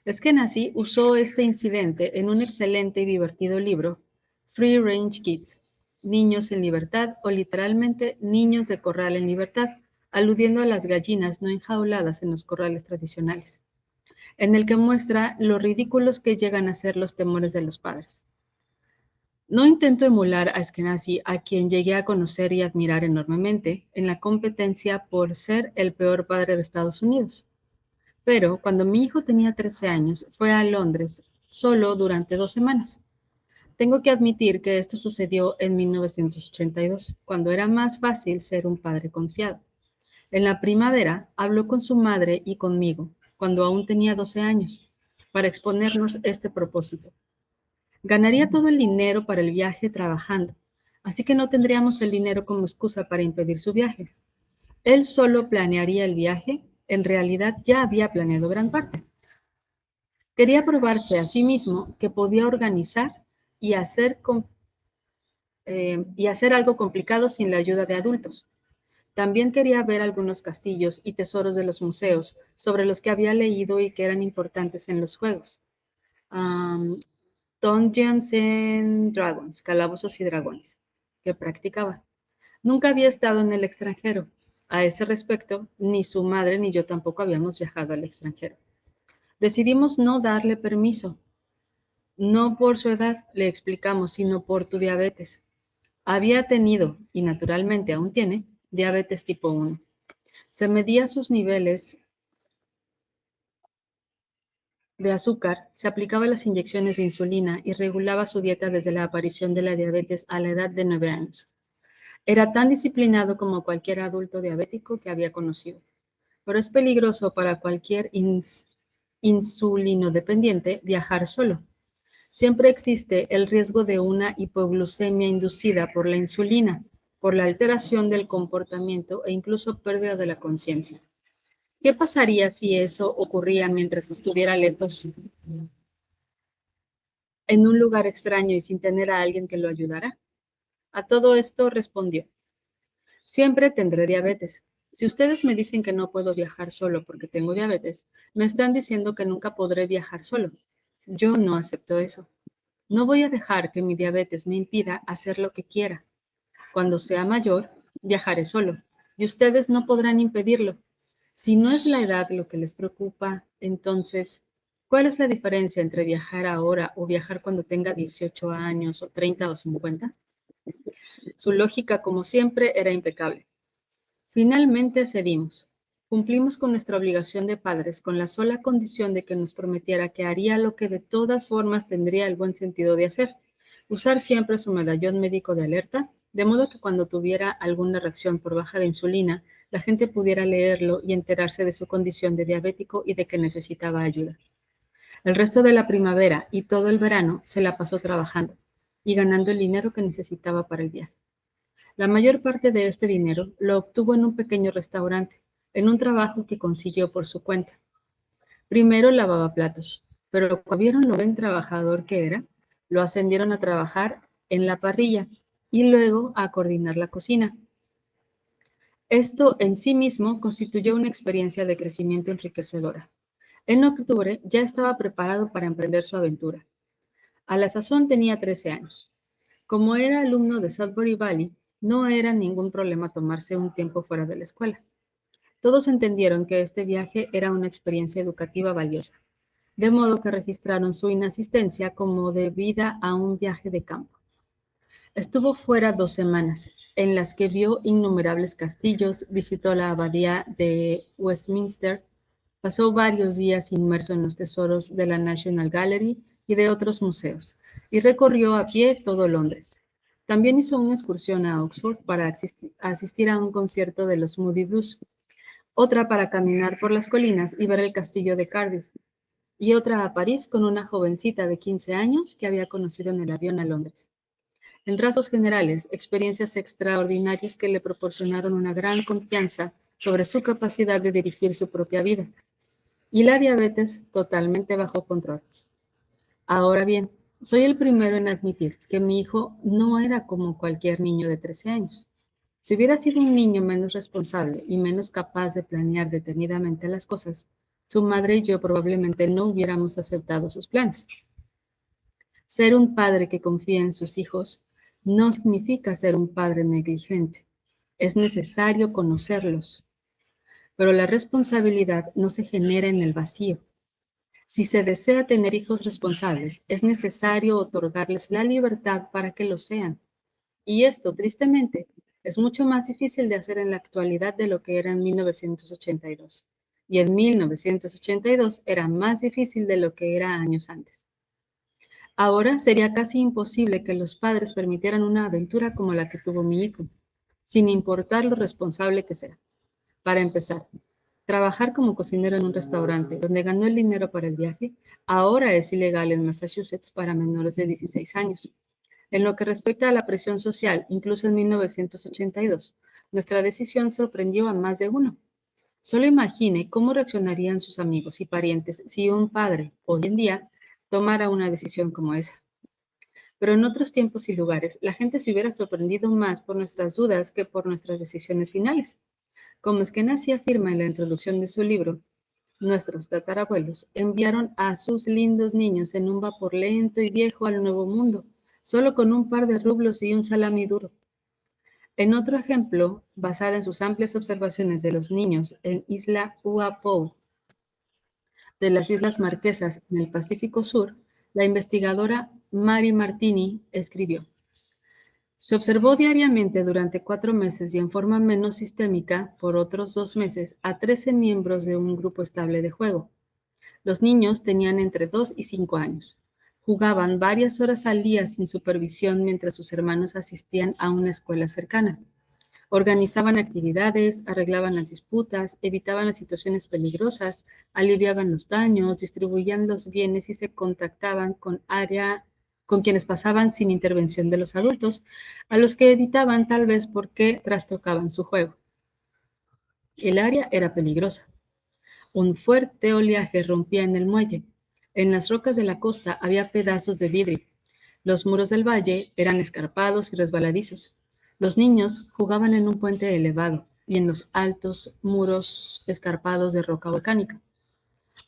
Eskenazi usó este incidente en un excelente y divertido libro, Free Range Kids, Niños en Libertad o literalmente Niños de Corral en Libertad, aludiendo a las gallinas no enjauladas en los corrales tradicionales, en el que muestra lo ridículos que llegan a ser los temores de los padres. No intento emular a Eskenazi, a quien llegué a conocer y admirar enormemente en la competencia por ser el peor padre de Estados Unidos. Pero cuando mi hijo tenía 13 años, fue a Londres solo durante 2 semanas. Tengo que admitir que esto sucedió en 1982, cuando era más fácil ser un padre confiado. En la primavera habló con su madre y conmigo, cuando aún tenía 12 años, para exponernos este propósito. Ganaría todo el dinero para el viaje trabajando, así que no tendríamos el dinero como excusa para impedir su viaje. Él solo planearía el viaje, en realidad ya había planeado gran parte. Quería probarse a sí mismo que podía organizar y hacer algo complicado sin la ayuda de adultos. También quería ver algunos castillos y tesoros de los museos sobre los que había leído y que eran importantes en los juegos. Dungeons and Dragons, Calabozos y Dragones, que practicaba. Nunca había estado en el extranjero. A ese respecto, ni su madre ni yo tampoco habíamos viajado al extranjero. Decidimos no darle permiso. No por su edad, le explicamos, sino por tu diabetes. Había tenido, y naturalmente aún tiene, diabetes tipo 1. Se medía sus niveles de azúcar, se aplicaba las inyecciones de insulina y regulaba su dieta desde la aparición de la diabetes a la edad de 9 años. Era tan disciplinado como cualquier adulto diabético que había conocido, pero es peligroso para cualquier insulinodependiente viajar solo. Siempre existe el riesgo de una hipoglucemia inducida por la insulina, por la alteración del comportamiento e incluso pérdida de la conciencia. ¿Qué pasaría si eso ocurría mientras estuviera lejos, en un lugar extraño y sin tener a alguien que lo ayudara? A todo esto respondió: siempre tendré diabetes. Si ustedes me dicen que no puedo viajar solo porque tengo diabetes, me están diciendo que nunca podré viajar solo. Yo no acepto eso. No voy a dejar que mi diabetes me impida hacer lo que quiera. Cuando sea mayor, viajaré solo, y ustedes no podrán impedirlo. Si no es la edad lo que les preocupa, entonces, ¿cuál es la diferencia entre viajar ahora o viajar cuando tenga 18 años o 30 o 50? Su lógica, como siempre, era impecable. Finalmente cedimos. Cumplimos con nuestra obligación de padres con la sola condición de que nos prometiera que haría lo que de todas formas tendría el buen sentido de hacer: usar siempre su medallón médico de alerta, de modo que cuando tuviera alguna reacción por baja de insulina, la gente pudiera leerlo y enterarse de su condición de diabético y de que necesitaba ayuda. El resto de la primavera y todo el verano se la pasó trabajando y ganando el dinero que necesitaba para el viaje. La mayor parte de este dinero lo obtuvo en un pequeño restaurante, en un trabajo que consiguió por su cuenta. Primero lavaba platos, pero cuando vieron lo buen trabajador que era, lo ascendieron a trabajar en la parrilla y luego a coordinar la cocina. Esto en sí mismo constituyó una experiencia de crecimiento enriquecedora. En octubre ya estaba preparado para emprender su aventura. A la sazón tenía 13 años. Como era alumno de Sudbury Valley, no era ningún problema tomarse un tiempo fuera de la escuela. Todos entendieron que este viaje era una experiencia educativa valiosa, de modo que registraron su inasistencia como debida a un viaje de campo. Estuvo fuera 2 semanas, en las que vio innumerables castillos, visitó la abadía de Westminster, pasó varios días inmerso en los tesoros de la National Gallery y de otros museos, y recorrió a pie todo Londres. También hizo una excursión a Oxford para asistir a un concierto de los Moody Blues, otra para caminar por las colinas y ver el castillo de Cardiff, y otra a París con una jovencita de 15 años que había conocido en el avión a Londres. En rasgos generales, experiencias extraordinarias que le proporcionaron una gran confianza sobre su capacidad de dirigir su propia vida. Y la diabetes totalmente bajo control. Ahora bien, soy el primero en admitir que mi hijo no era como cualquier niño de 13 años. Si hubiera sido un niño menos responsable y menos capaz de planear detenidamente las cosas, su madre y yo probablemente no hubiéramos aceptado sus planes. Ser un padre que confía en sus hijos no significa ser un padre negligente. Es necesario conocerlos, pero la responsabilidad no se genera en el vacío. Si se desea tener hijos responsables, es necesario otorgarles la libertad para que lo sean. Y esto, tristemente, es mucho más difícil de hacer en la actualidad de lo que era en 1982. Y en 1982 era más difícil de lo que era años antes. Ahora sería casi imposible que los padres permitieran una aventura como la que tuvo mi hijo, sin importar lo responsable que sea. Para empezar, trabajar como cocinero en un restaurante donde ganó el dinero para el viaje, ahora es ilegal en Massachusetts para menores de 16 años. En lo que respecta a la presión social, incluso en 1982, nuestra decisión sorprendió a más de uno. Solo imagine cómo reaccionarían sus amigos y parientes si un padre, hoy en día, tomara una decisión como esa. Pero en otros tiempos y lugares, la gente se hubiera sorprendido más por nuestras dudas que por nuestras decisiones finales. Como Eskenazi afirma en la introducción de su libro, nuestros tatarabuelos enviaron a sus lindos niños en un vapor lento y viejo al Nuevo Mundo, solo con un par de rublos y un salami duro. En otro ejemplo, basada en sus amplias observaciones de los niños en Isla Uapou, de las Islas Marquesas en el Pacífico Sur, la investigadora Mari Martini escribió: se observó diariamente durante 4 meses y en forma menos sistémica por otros 2 meses a 13 miembros de un grupo estable de juego. Los niños tenían entre 2 y 5 años. Jugaban varias horas al día sin supervisión mientras sus hermanos asistían a una escuela cercana. Organizaban actividades, arreglaban las disputas, evitaban las situaciones peligrosas, aliviaban los daños, distribuían los bienes y se contactaban con quienes pasaban sin intervención de los adultos, a los que evitaban tal vez porque trastocaban su juego. El área era peligrosa. Un fuerte oleaje rompía en el muelle. En las rocas de la costa había pedazos de vidrio. Los muros del valle eran escarpados y resbaladizos. Los niños jugaban en un puente elevado y en los altos muros escarpados de roca volcánica.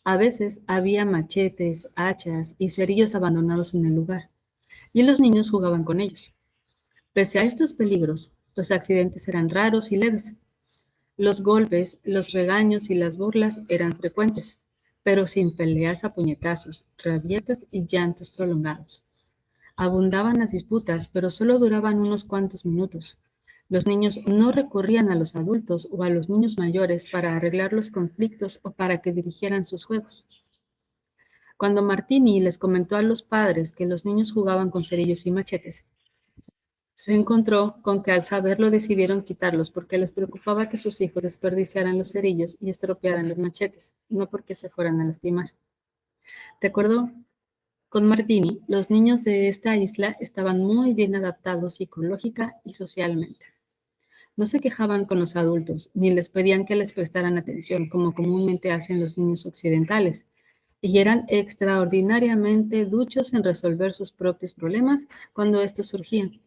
A veces había machetes, hachas y cerillos abandonados en el lugar, y los niños jugaban con ellos. Pese a estos peligros, los accidentes eran raros y leves. Los golpes, los regaños y las burlas eran frecuentes, pero sin peleas a puñetazos, rabietas y llantos prolongados. Abundaban las disputas, pero solo duraban unos cuantos minutos. Los niños no recurrían a los adultos o a los niños mayores para arreglar los conflictos o para que dirigieran sus juegos. Cuando Martini les comentó a los padres que los niños jugaban con cerillos y machetes, se encontró con que al saberlo decidieron quitarlos porque les preocupaba que sus hijos desperdiciaran los cerillos y estropearan los machetes, no porque se fueran a lastimar. De acuerdo con Martini, los niños de esta isla estaban muy bien adaptados psicológica y socialmente. No se quejaban con los adultos, ni les pedían que les prestaran atención, como comúnmente hacen los niños occidentales, y eran extraordinariamente duchos en resolver sus propios problemas cuando estos surgían.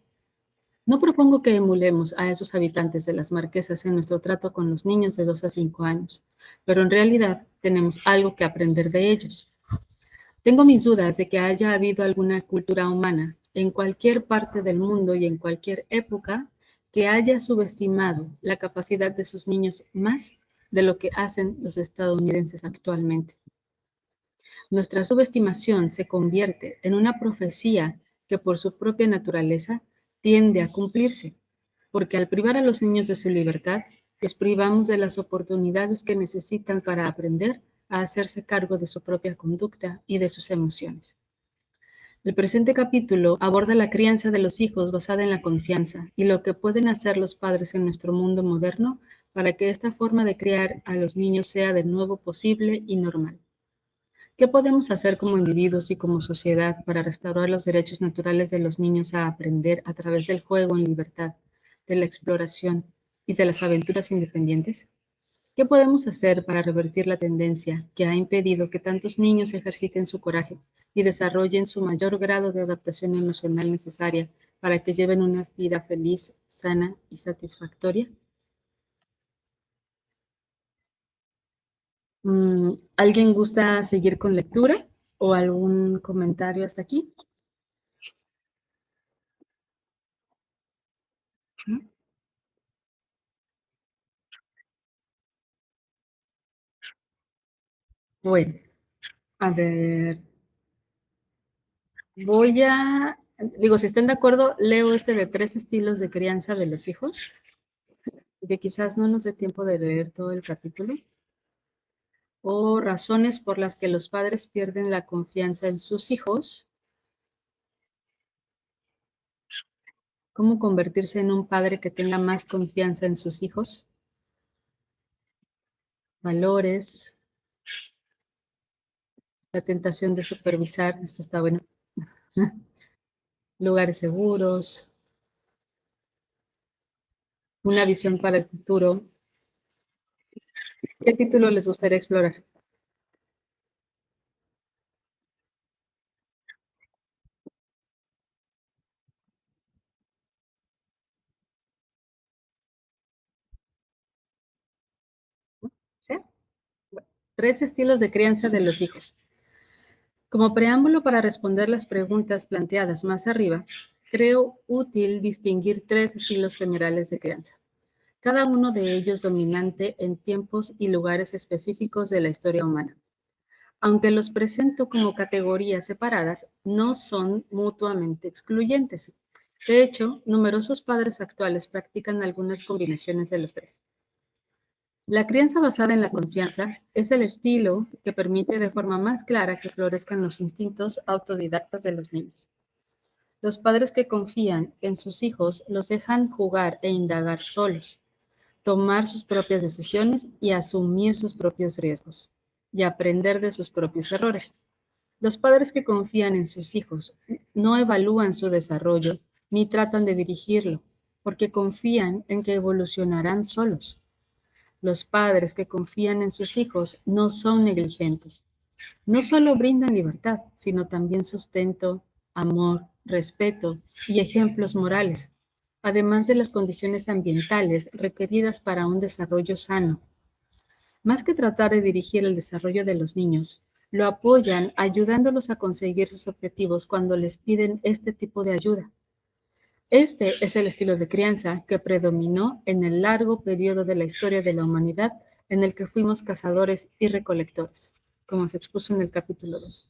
No propongo que emulemos a esos habitantes de las Marquesas en nuestro trato con los niños de 2 a 5 años, pero en realidad tenemos algo que aprender de ellos. Tengo mis dudas de que haya habido alguna cultura humana en cualquier parte del mundo y en cualquier época que haya subestimado la capacidad de sus niños más de lo que hacen los estadounidenses actualmente. Nuestra subestimación se convierte en una profecía que por su propia naturaleza tiende a cumplirse, porque al privar a los niños de su libertad, los privamos de las oportunidades que necesitan para aprender a hacerse cargo de su propia conducta y de sus emociones. El presente capítulo aborda la crianza de los hijos basada en la confianza y lo que pueden hacer los padres en nuestro mundo moderno para que esta forma de criar a los niños sea de nuevo posible y normal. ¿Qué podemos hacer como individuos y como sociedad para restaurar los derechos naturales de los niños a aprender a través del juego en libertad, de la exploración y de las aventuras independientes? ¿Qué podemos hacer para revertir la tendencia que ha impedido que tantos niños ejerciten su coraje y desarrollen su mayor grado de adaptación emocional necesaria para que lleven una vida feliz, sana y satisfactoria. ¿Alguien gusta seguir con lectura o algún comentario hasta aquí? Bueno, a ver, si están de acuerdo, leo este de 3 estilos de crianza de los hijos, que quizás no nos dé tiempo de leer todo el capítulo, o razones por las que los padres pierden la confianza en sus hijos, cómo convertirse en un padre que tenga más confianza en sus hijos, valores, la tentación de supervisar, esto está bueno, lugares seguros, una visión para el futuro. ¿Qué título les gustaría explorar? ¿Sí? Bueno, 3 estilos de crianza de los hijos. Como preámbulo para responder las preguntas planteadas más arriba, creo útil distinguir 3 estilos generales de crianza, cada uno de ellos dominante en tiempos y lugares específicos de la historia humana. Aunque los presento como categorías separadas, no son mutuamente excluyentes. De hecho, numerosos padres actuales practican algunas combinaciones de los 3. La crianza basada en la confianza es el estilo que permite de forma más clara que florezcan los instintos autodidactas de los niños. Los padres que confían en sus hijos los dejan jugar e indagar solos, tomar sus propias decisiones y asumir sus propios riesgos, y aprender de sus propios errores. Los padres que confían en sus hijos no evalúan su desarrollo ni tratan de dirigirlo, porque confían en que evolucionarán solos. Los padres que confían en sus hijos no son negligentes. No solo brindan libertad, sino también sustento, amor, respeto y ejemplos morales, además de las condiciones ambientales requeridas para un desarrollo sano. Más que tratar de dirigir el desarrollo de los niños, lo apoyan ayudándolos a conseguir sus objetivos cuando les piden este tipo de ayuda. Este es el estilo de crianza que predominó en el largo periodo de la historia de la humanidad en el que fuimos cazadores y recolectores, como se expuso en el capítulo 2.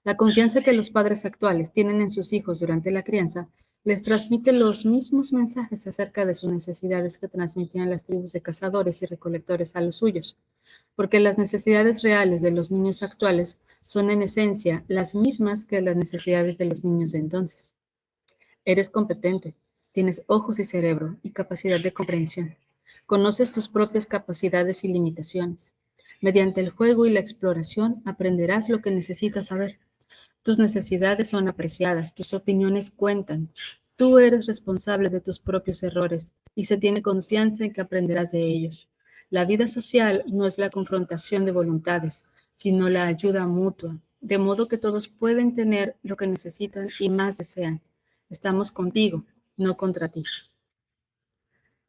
La confianza que los padres actuales tienen en sus hijos durante la crianza les transmite los mismos mensajes acerca de sus necesidades que transmitían las tribus de cazadores y recolectores a los suyos, porque las necesidades reales de los niños actuales son en esencia las mismas que las necesidades de los niños de entonces. Eres competente, tienes ojos y cerebro y capacidad de comprensión. Conoces tus propias capacidades y limitaciones. Mediante el juego y la exploración aprenderás lo que necesitas saber. Tus necesidades son apreciadas, tus opiniones cuentan. Tú eres responsable de tus propios errores y se tiene confianza en que aprenderás de ellos. La vida social no es la confrontación de voluntades, sino la ayuda mutua, de modo que todos pueden tener lo que necesitan y más desean. Estamos contigo, no contra ti.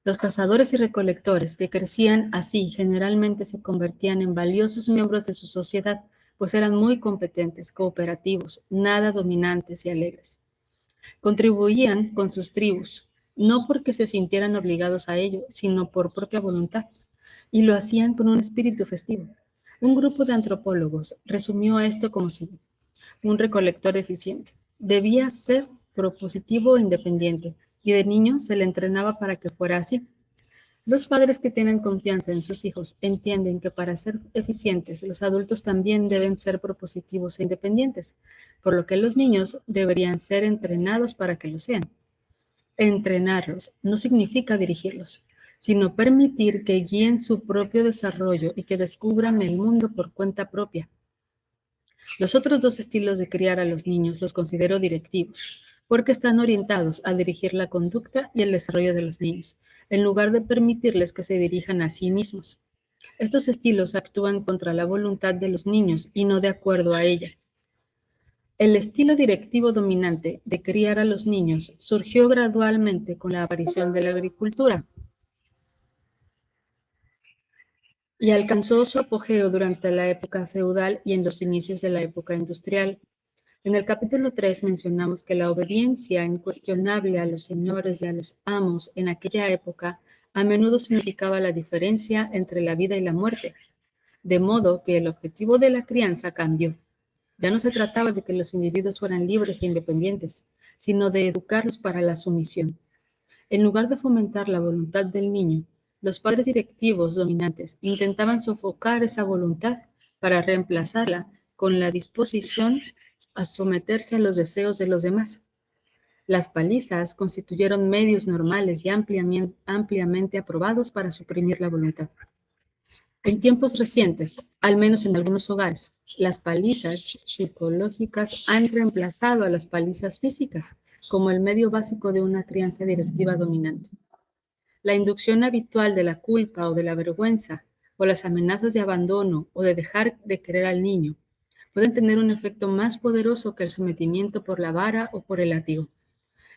Los cazadores y recolectores que crecían así generalmente se convertían en valiosos miembros de su sociedad, pues eran muy competentes, cooperativos, nada dominantes y alegres. Contribuían con sus tribus, no porque se sintieran obligados a ello, sino por propia voluntad, y lo hacían con un espíritu festivo. Un grupo de antropólogos resumió esto como sigue: un recolector eficiente debía ser propositivo e independiente, y de niño se le entrenaba para que fuera así. Los padres que tienen confianza en sus hijos entienden que para ser eficientes los adultos también deben ser propositivos e independientes, por lo que los niños deberían ser entrenados para que lo sean. Entrenarlos no significa dirigirlos, sino permitir que guíen su propio desarrollo y que descubran el mundo por cuenta propia. Los otros 2 estilos de criar a los niños los considero directivos, porque están orientados a dirigir la conducta y el desarrollo de los niños, en lugar de permitirles que se dirijan a sí mismos. Estos estilos actúan contra la voluntad de los niños y no de acuerdo a ella. El estilo directivo dominante de criar a los niños surgió gradualmente con la aparición de la agricultura y alcanzó su apogeo durante la época feudal y en los inicios de la época industrial. En el capítulo 3 mencionamos que la obediencia incuestionable a los señores y a los amos en aquella época a menudo significaba la diferencia entre la vida y la muerte, de modo que el objetivo de la crianza cambió. Ya no se trataba de que los individuos fueran libres e independientes, sino de educarlos para la sumisión. En lugar de fomentar la voluntad del niño, los padres directivos dominantes intentaban sofocar esa voluntad para reemplazarla con la disposición a someterse a los deseos de los demás. Las palizas constituyeron medios normales y ampliamente aprobados para suprimir la voluntad. En tiempos recientes, al menos en algunos hogares, las palizas psicológicas han reemplazado a las palizas físicas como el medio básico de una crianza directiva dominante. La inducción habitual de la culpa o de la vergüenza, o las amenazas de abandono o de dejar de querer al niño, pueden tener un efecto más poderoso que el sometimiento por la vara o por el látigo.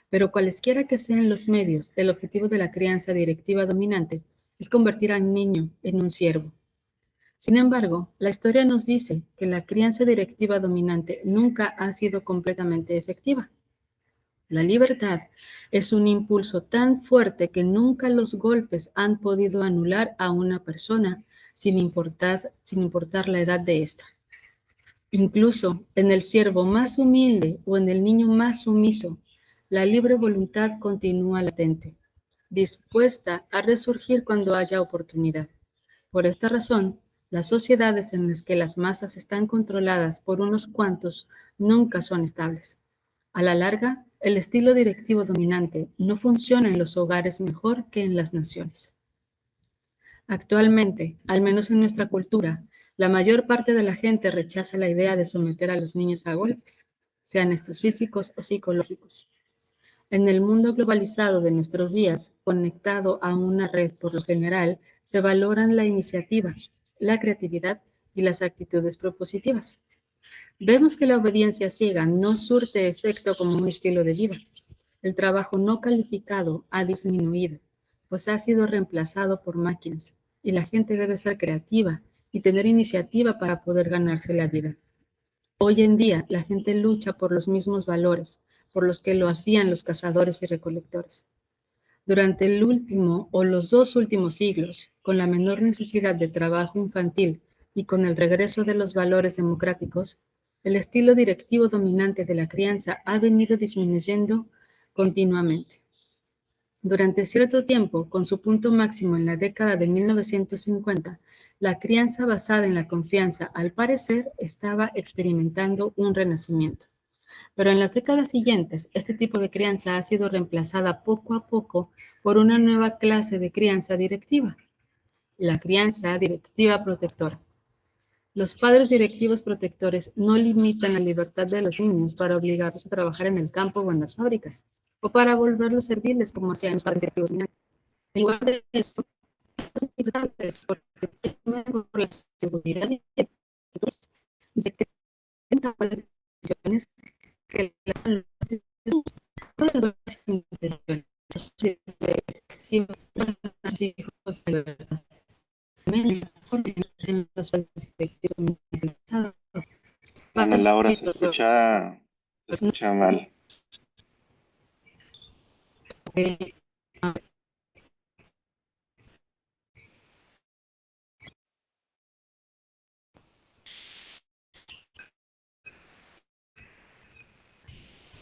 Pero cualesquiera que sean los medios, el objetivo de la crianza directiva dominante es convertir al niño en un siervo. Sin embargo, la historia nos dice que la crianza directiva dominante nunca ha sido completamente efectiva. La libertad es un impulso tan fuerte que nunca los golpes han podido anular a una persona sin importar la edad de ésta. Incluso en el siervo más humilde o en el niño más sumiso, la libre voluntad continúa latente, dispuesta a resurgir cuando haya oportunidad. Por esta razón, las sociedades en las que las masas están controladas por unos cuantos nunca son estables. A la larga, el estilo directivo dominante no funciona en los hogares mejor que en las naciones. Actualmente, al menos en nuestra cultura, la mayor parte de la gente rechaza la idea de someter a los niños a golpes, sean estos físicos o psicológicos. En el mundo globalizado de nuestros días, conectado a una red por lo general, se valoran la iniciativa, la creatividad y las actitudes propositivas. Vemos que la obediencia ciega no surte efecto como un estilo de vida. El trabajo no calificado ha disminuido, pues ha sido reemplazado por máquinas, y la gente debe ser creativa y tener iniciativa para poder ganarse la vida. Hoy en día, la gente lucha por los mismos valores, por los que lo hacían los cazadores y recolectores. Durante el último o los 2 últimos siglos, con la menor necesidad de trabajo infantil y con el regreso de los valores democráticos, el estilo directivo dominante de la crianza ha venido disminuyendo continuamente. Durante cierto tiempo, con su punto máximo en la década de 1950, la crianza basada en la confianza, al parecer, estaba experimentando un renacimiento. Pero en las décadas siguientes, este tipo de crianza ha sido reemplazada poco a poco por una nueva clase de crianza directiva, la crianza directiva protectora. Los padres directivos protectores no limitan la libertad de los niños para obligarlos a trabajar en el campo o en las fábricas, o para volverlos serviles como hacían los padres directivos dominantes. En lugar de eso, las libertades por la seguridad y se crean decisiones que todas las intenciones hijos de verdad. Ana Laura, se escucha mal.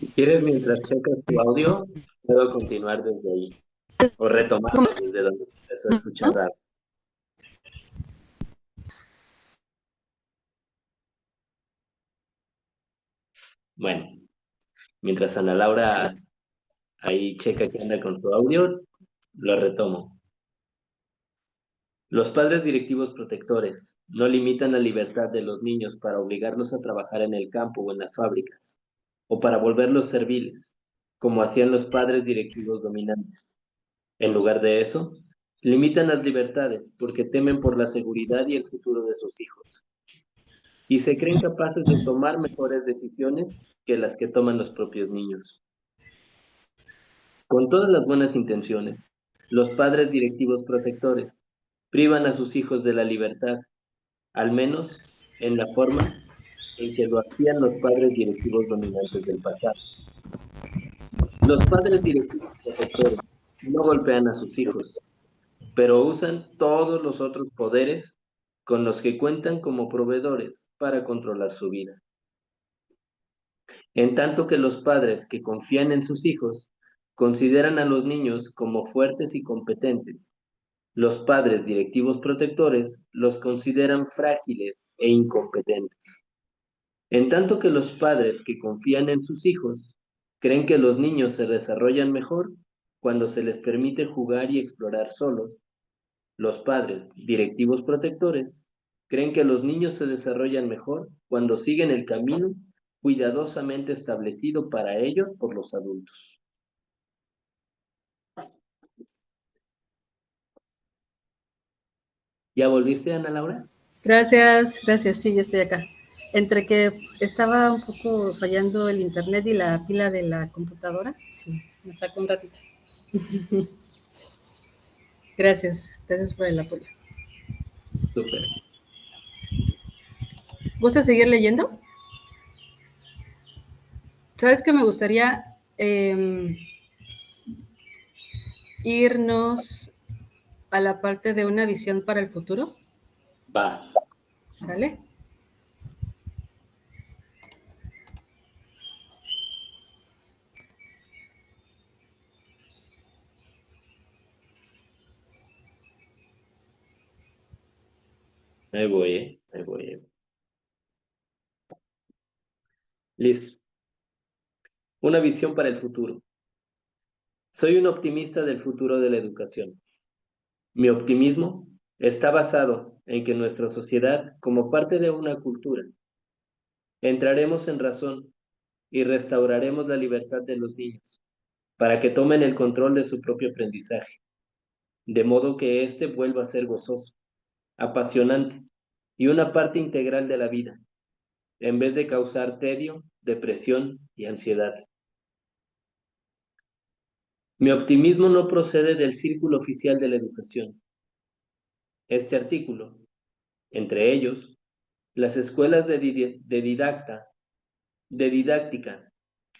Si quieres, mientras checas tu audio, puedo continuar desde ahí. O retomar desde donde empezó a escuchar raro. Bueno, mientras Ana Laura ahí checa que anda con su audio, lo retomo. Los padres directivos protectores no limitan la libertad de los niños para obligarlos a trabajar en el campo o en las fábricas, o para volverlos serviles, como hacían los padres directivos dominantes. En lugar de eso, limitan las libertades porque temen por la seguridad y el futuro de sus hijos. y se creen capaces de tomar mejores decisiones que las que toman los propios niños. Con todas las buenas intenciones, los padres directivos protectores privan a sus hijos de la libertad, al menos en la forma en que lo hacían los padres directivos dominantes del pasado. Los padres directivos protectores no golpean a sus hijos, pero usan todos los otros poderes con los que cuentan como proveedores para controlar su vida. En tanto que los padres que confían en sus hijos consideran a los niños como fuertes y competentes, los padres directivos protectores los consideran frágiles e incompetentes. En tanto que los padres que confían en sus hijos creen que los niños se desarrollan mejor cuando se les permite jugar y explorar solos, los padres directivos protectores creen que los niños se desarrollan mejor cuando siguen el camino cuidadosamente establecido para ellos por los adultos. ¿Ya volviste, Ana Laura? Gracias, sí, ya estoy acá. Entre que estaba un poco fallando el internet y la pila de la computadora, sí, me sacó un ratito. Gracias por el apoyo. Súper. ¿Gusta seguir leyendo? ¿Sabes que me gustaría irnos a la parte de una visión para el futuro? Va. ¿Sale? Ahí voy, ahí voy. Listo. Una visión para el futuro. Soy un optimista del futuro de la educación. Mi optimismo está basado en que nuestra sociedad, como parte de una cultura, entraremos en razón y restauraremos la libertad de los niños para que tomen el control de su propio aprendizaje, de modo que éste vuelva a ser gozoso, apasionante y una parte integral de la vida, en vez de causar tedio, depresión y ansiedad. Mi optimismo no procede del círculo oficial de la educación. Este artículo, entre ellos, las escuelas de didáctica,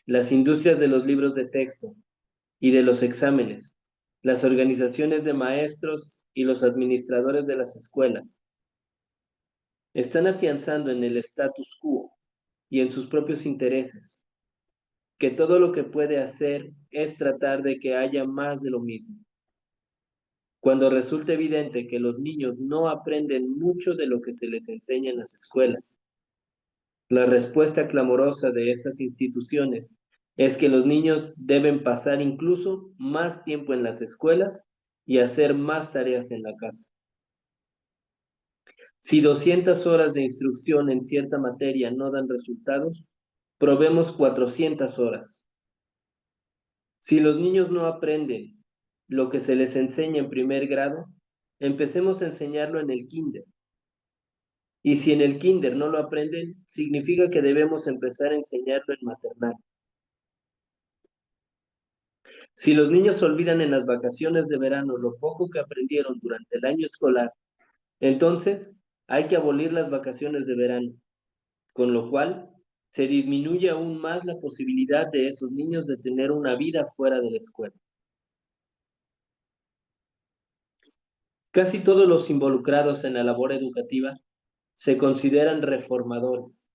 las industrias de los libros de texto y de los exámenes, las organizaciones de maestros y los administradores de las escuelas, están afianzando en el status quo y en sus propios intereses, que todo lo que puede hacer es tratar de que haya más de lo mismo. Cuando resulta evidente que los niños no aprenden mucho de lo que se les enseña en las escuelas, la respuesta clamorosa de estas instituciones es que los niños deben pasar incluso más tiempo en las escuelas y hacer más tareas en la casa. Si 200 horas de instrucción en cierta materia no dan resultados, probemos 400 horas. Si los niños no aprenden lo que se les enseña en primer grado, empecemos a enseñarlo en el kinder. Y si en el kinder no lo aprenden, significa que debemos empezar a enseñarlo en maternal. Si los niños olvidan en las vacaciones de verano lo poco que aprendieron durante el año escolar, entonces hay que abolir las vacaciones de verano, con lo cual se disminuye aún más la posibilidad de esos niños de tener una vida fuera de la escuela. Casi todos los involucrados en la labor educativa se consideran reformadores,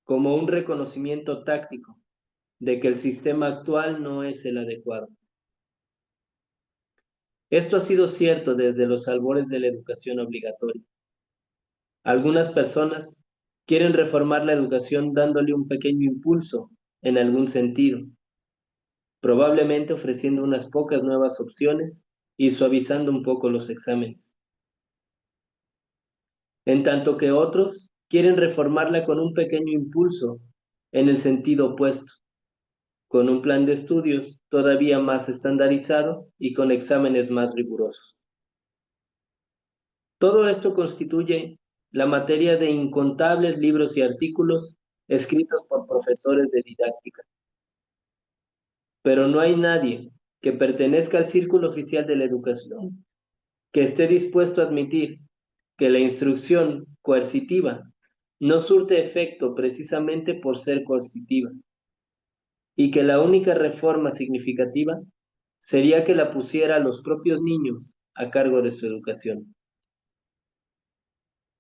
como un reconocimiento táctico de que el sistema actual no es el adecuado. Esto ha sido cierto desde los albores de la educación obligatoria. Algunas personas quieren reformar la educación dándole un pequeño impulso en algún sentido, probablemente ofreciendo unas pocas nuevas opciones y suavizando un poco los exámenes. En tanto que otros quieren reformarla con un pequeño impulso en el sentido opuesto, con un plan de estudios todavía más estandarizado y con exámenes más rigurosos. Todo esto constituye la materia de incontables libros y artículos escritos por profesores de didáctica. Pero no hay nadie que pertenezca al círculo oficial de la educación que esté dispuesto a admitir que la instrucción coercitiva no surte efecto precisamente por ser coercitiva, y que la única reforma significativa sería que la pusiera a los propios niños a cargo de su educación.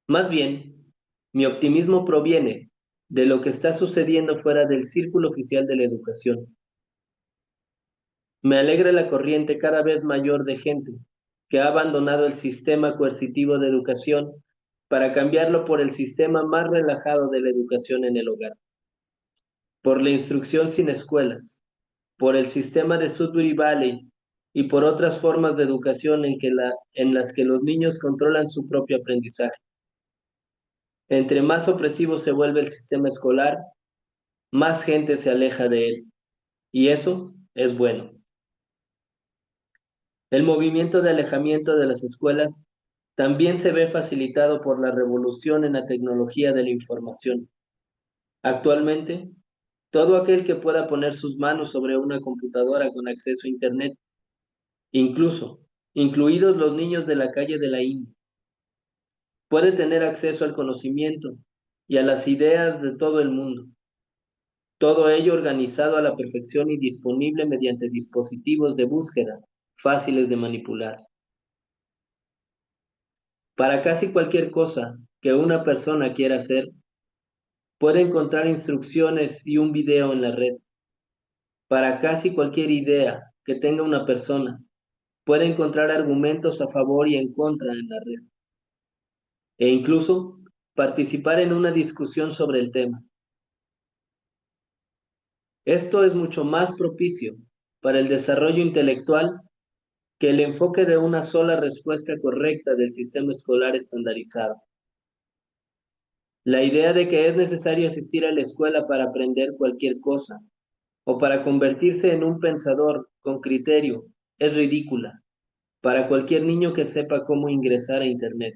Más bien, mi optimismo proviene de lo que está sucediendo fuera del círculo oficial de la educación. Me alegra la corriente cada vez mayor de gente que ha abandonado el sistema coercitivo de educación para cambiarlo por el sistema más relajado de la educación en el hogar, por la instrucción sin escuelas, por el sistema de Sudbury Valley y por otras formas de educación en las que los niños controlan su propio aprendizaje. Entre más opresivo se vuelve el sistema escolar, más gente se aleja de él, y eso es bueno. El movimiento de alejamiento de las escuelas también se ve facilitado por la revolución en la tecnología de la información. Actualmente, todo aquel que pueda poner sus manos sobre una computadora con acceso a Internet, incluidos los niños de la calle de la India, puede tener acceso al conocimiento y a las ideas de todo el mundo. Todo ello organizado a la perfección y disponible mediante dispositivos de búsqueda fáciles de manipular. Para casi cualquier cosa que una persona quiera hacer, puede encontrar instrucciones y un video en la red. Para casi cualquier idea que tenga una persona, puede encontrar argumentos a favor y en contra en la red. E incluso participar en una discusión sobre el tema. Esto es mucho más propicio para el desarrollo intelectual que el enfoque de una sola respuesta correcta del sistema escolar estandarizado. La idea de que es necesario asistir a la escuela para aprender cualquier cosa o para convertirse en un pensador con criterio es ridícula para cualquier niño que sepa cómo ingresar a Internet.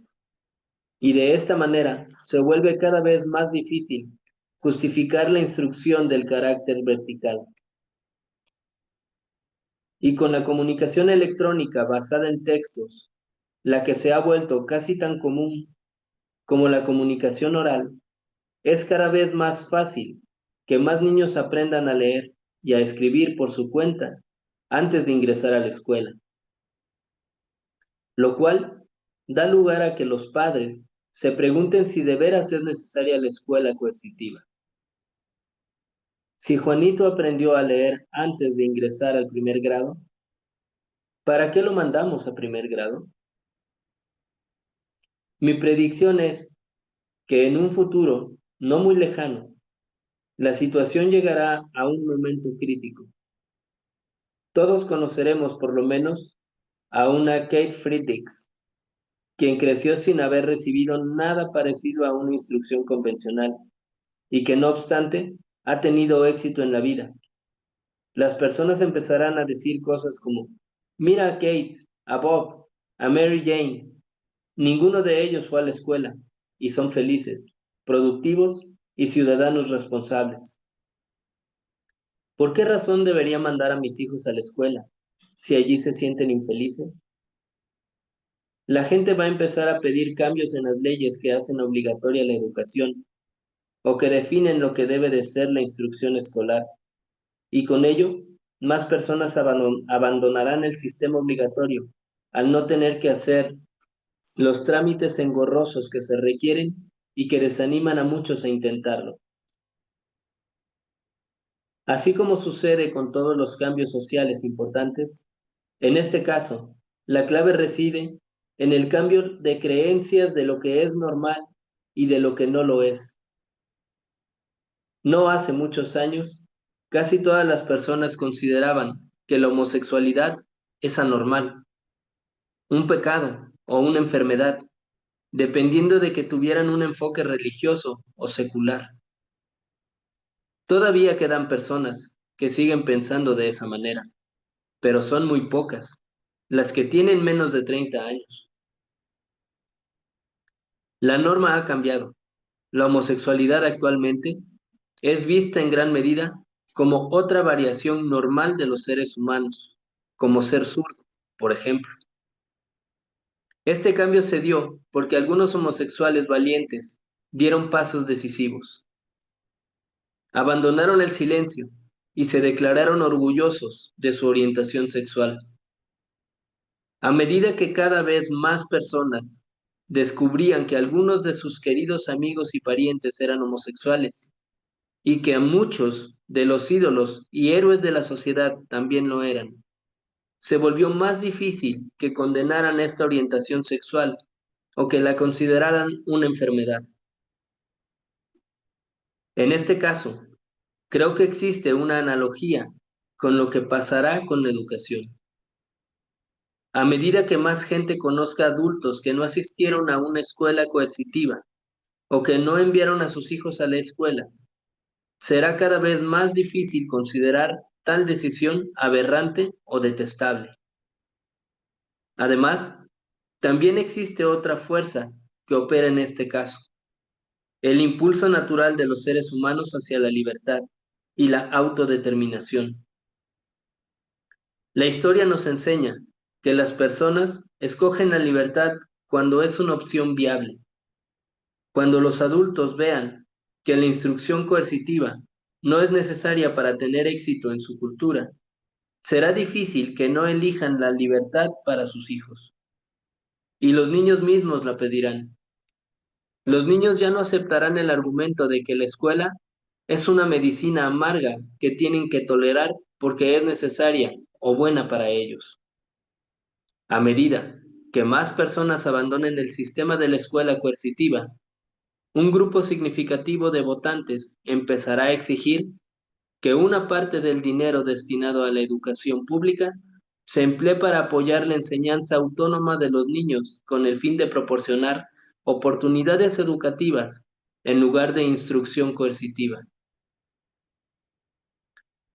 Y de esta manera se vuelve cada vez más difícil justificar la instrucción del carácter vertical. Y con la comunicación electrónica basada en textos, la que se ha vuelto casi tan común como la comunicación oral, es cada vez más fácil que más niños aprendan a leer y a escribir por su cuenta antes de ingresar a la escuela, lo cual da lugar a que los padres se pregunten si de veras es necesaria la escuela coercitiva. Si Juanito aprendió a leer antes de ingresar al primer grado, ¿para qué lo mandamos a primer grado? Mi predicción es que en un futuro no muy lejano, la situación llegará a un momento crítico. Todos conoceremos por lo menos a una Kate Friedrichs, quien creció sin haber recibido nada parecido a una instrucción convencional y que no obstante ha tenido éxito en la vida. Las personas empezarán a decir cosas como, mira a Kate, a Bob, a Mary Jane. Ninguno de ellos fue a la escuela y son felices, productivos y ciudadanos responsables. ¿Por qué razón debería mandar a mis hijos a la escuela si allí se sienten infelices? La gente va a empezar a pedir cambios en las leyes que hacen obligatoria la educación o que definen lo que debe de ser la instrucción escolar, y con ello, más personas abandonarán el sistema obligatorio al no tener que hacer los trámites engorrosos que se requieren y que desaniman a muchos a intentarlo. Así como sucede con todos los cambios sociales importantes, en este caso, la clave reside en el cambio de creencias de lo que es normal y de lo que no lo es. No hace muchos años, casi todas las personas consideraban que la homosexualidad es anormal, un pecado o una enfermedad, dependiendo de que tuvieran un enfoque religioso o secular. Todavía quedan personas que siguen pensando de esa manera, pero son muy pocas, las que tienen menos de 30 años. La norma ha cambiado. La homosexualidad actualmente es vista en gran medida como otra variación normal de los seres humanos, como ser zurdo, por ejemplo. Este cambio se dio porque algunos homosexuales valientes dieron pasos decisivos. Abandonaron el silencio y se declararon orgullosos de su orientación sexual. A medida que cada vez más personas descubrían que algunos de sus queridos amigos y parientes eran homosexuales, y que a muchos de los ídolos y héroes de la sociedad también lo eran, se volvió más difícil que condenaran esta orientación sexual o que la consideraran una enfermedad. En este caso, creo que existe una analogía con lo que pasará con la educación. A medida que más gente conozca adultos que no asistieron a una escuela coercitiva o que no enviaron a sus hijos a la escuela, será cada vez más difícil considerar tal decisión aberrante o detestable. Además, también existe otra fuerza que opera en este caso: el impulso natural de los seres humanos hacia la libertad y la autodeterminación. La historia nos enseña que las personas escogen la libertad cuando es una opción viable. Cuando los adultos vean que la instrucción coercitiva no es necesaria para tener éxito en su cultura, será difícil que no elijan la libertad para sus hijos. Y los niños mismos la pedirán. Los niños ya no aceptarán el argumento de que la escuela es una medicina amarga que tienen que tolerar porque es necesaria o buena para ellos. A medida que más personas abandonen el sistema de la escuela coercitiva, un grupo significativo de votantes empezará a exigir que una parte del dinero destinado a la educación pública se emplee para apoyar la enseñanza autónoma de los niños con el fin de proporcionar oportunidades educativas en lugar de instrucción coercitiva.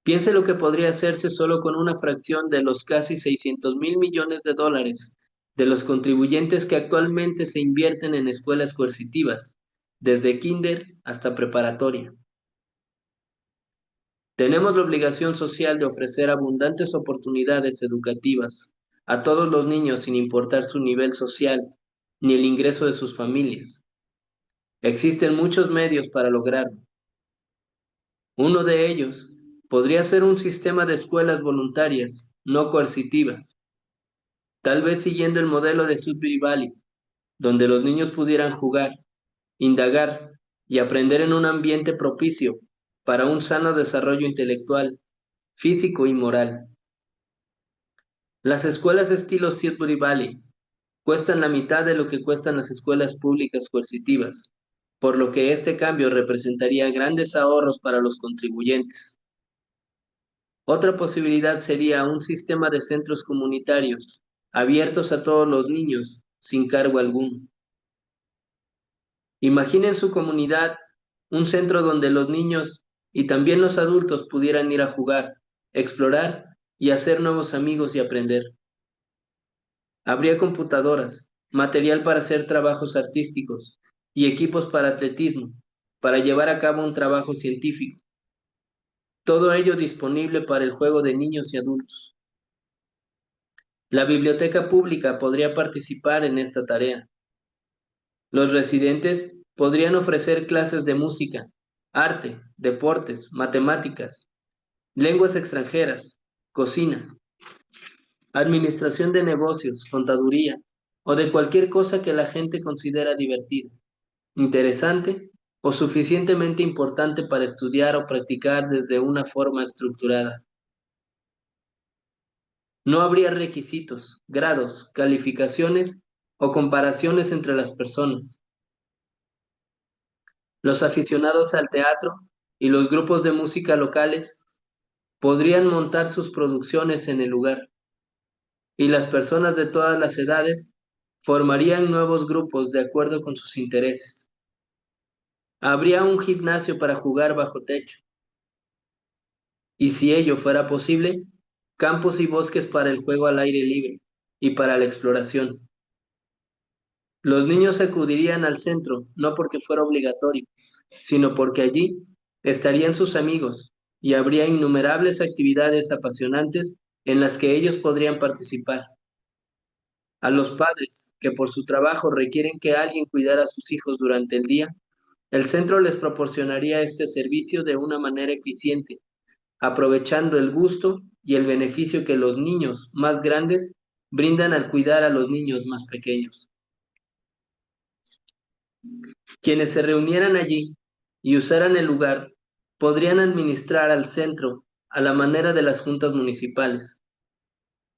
Piense lo que podría hacerse solo con una fracción de los casi 600.000 millones de dólares de los contribuyentes que actualmente se invierten en escuelas coercitivas, desde kinder hasta preparatoria. Tenemos la obligación social de ofrecer abundantes oportunidades educativas a todos los niños sin importar su nivel social ni el ingreso de sus familias. Existen muchos medios para lograrlo. Uno de ellos podría ser un sistema de escuelas voluntarias, no coercitivas, tal vez siguiendo el modelo de Sudbury Valley, donde los niños pudieran jugar, indagar y aprender en un ambiente propicio para un sano desarrollo intelectual, físico y moral. Las escuelas estilo Sudbury Valley cuestan la mitad de lo que cuestan las escuelas públicas coercitivas, por lo que este cambio representaría grandes ahorros para los contribuyentes. Otra posibilidad sería un sistema de centros comunitarios abiertos a todos los niños sin cargo alguno. Imaginen su comunidad un centro donde los niños y también los adultos pudieran ir a jugar, explorar y hacer nuevos amigos y aprender. Habría computadoras, material para hacer trabajos artísticos y equipos para atletismo, para llevar a cabo un trabajo científico. Todo ello disponible para el juego de niños y adultos. La biblioteca pública podría participar en esta tarea. Los residentes podrían ofrecer clases de música, arte, deportes, matemáticas, lenguas extranjeras, cocina, administración de negocios, contaduría o de cualquier cosa que la gente considera divertida, interesante o suficientemente importante para estudiar o practicar desde una forma estructurada. No habría requisitos, grados, calificaciones o comparaciones entre las personas. Los aficionados al teatro y los grupos de música locales podrían montar sus producciones en el lugar, y las personas de todas las edades formarían nuevos grupos de acuerdo con sus intereses. Habría un gimnasio para jugar bajo techo, y si ello fuera posible, campos y bosques para el juego al aire libre y para la exploración. Los niños acudirían al centro, no porque fuera obligatorio, sino porque allí estarían sus amigos y habría innumerables actividades apasionantes en las que ellos podrían participar. A los padres que por su trabajo requieren que alguien cuidara a sus hijos durante el día, el centro les proporcionaría este servicio de una manera eficiente, aprovechando el gusto y el beneficio que los niños más grandes brindan al cuidar a los niños más pequeños. Quienes se reunieran allí y usaran el lugar podrían administrar al centro a la manera de las juntas municipales.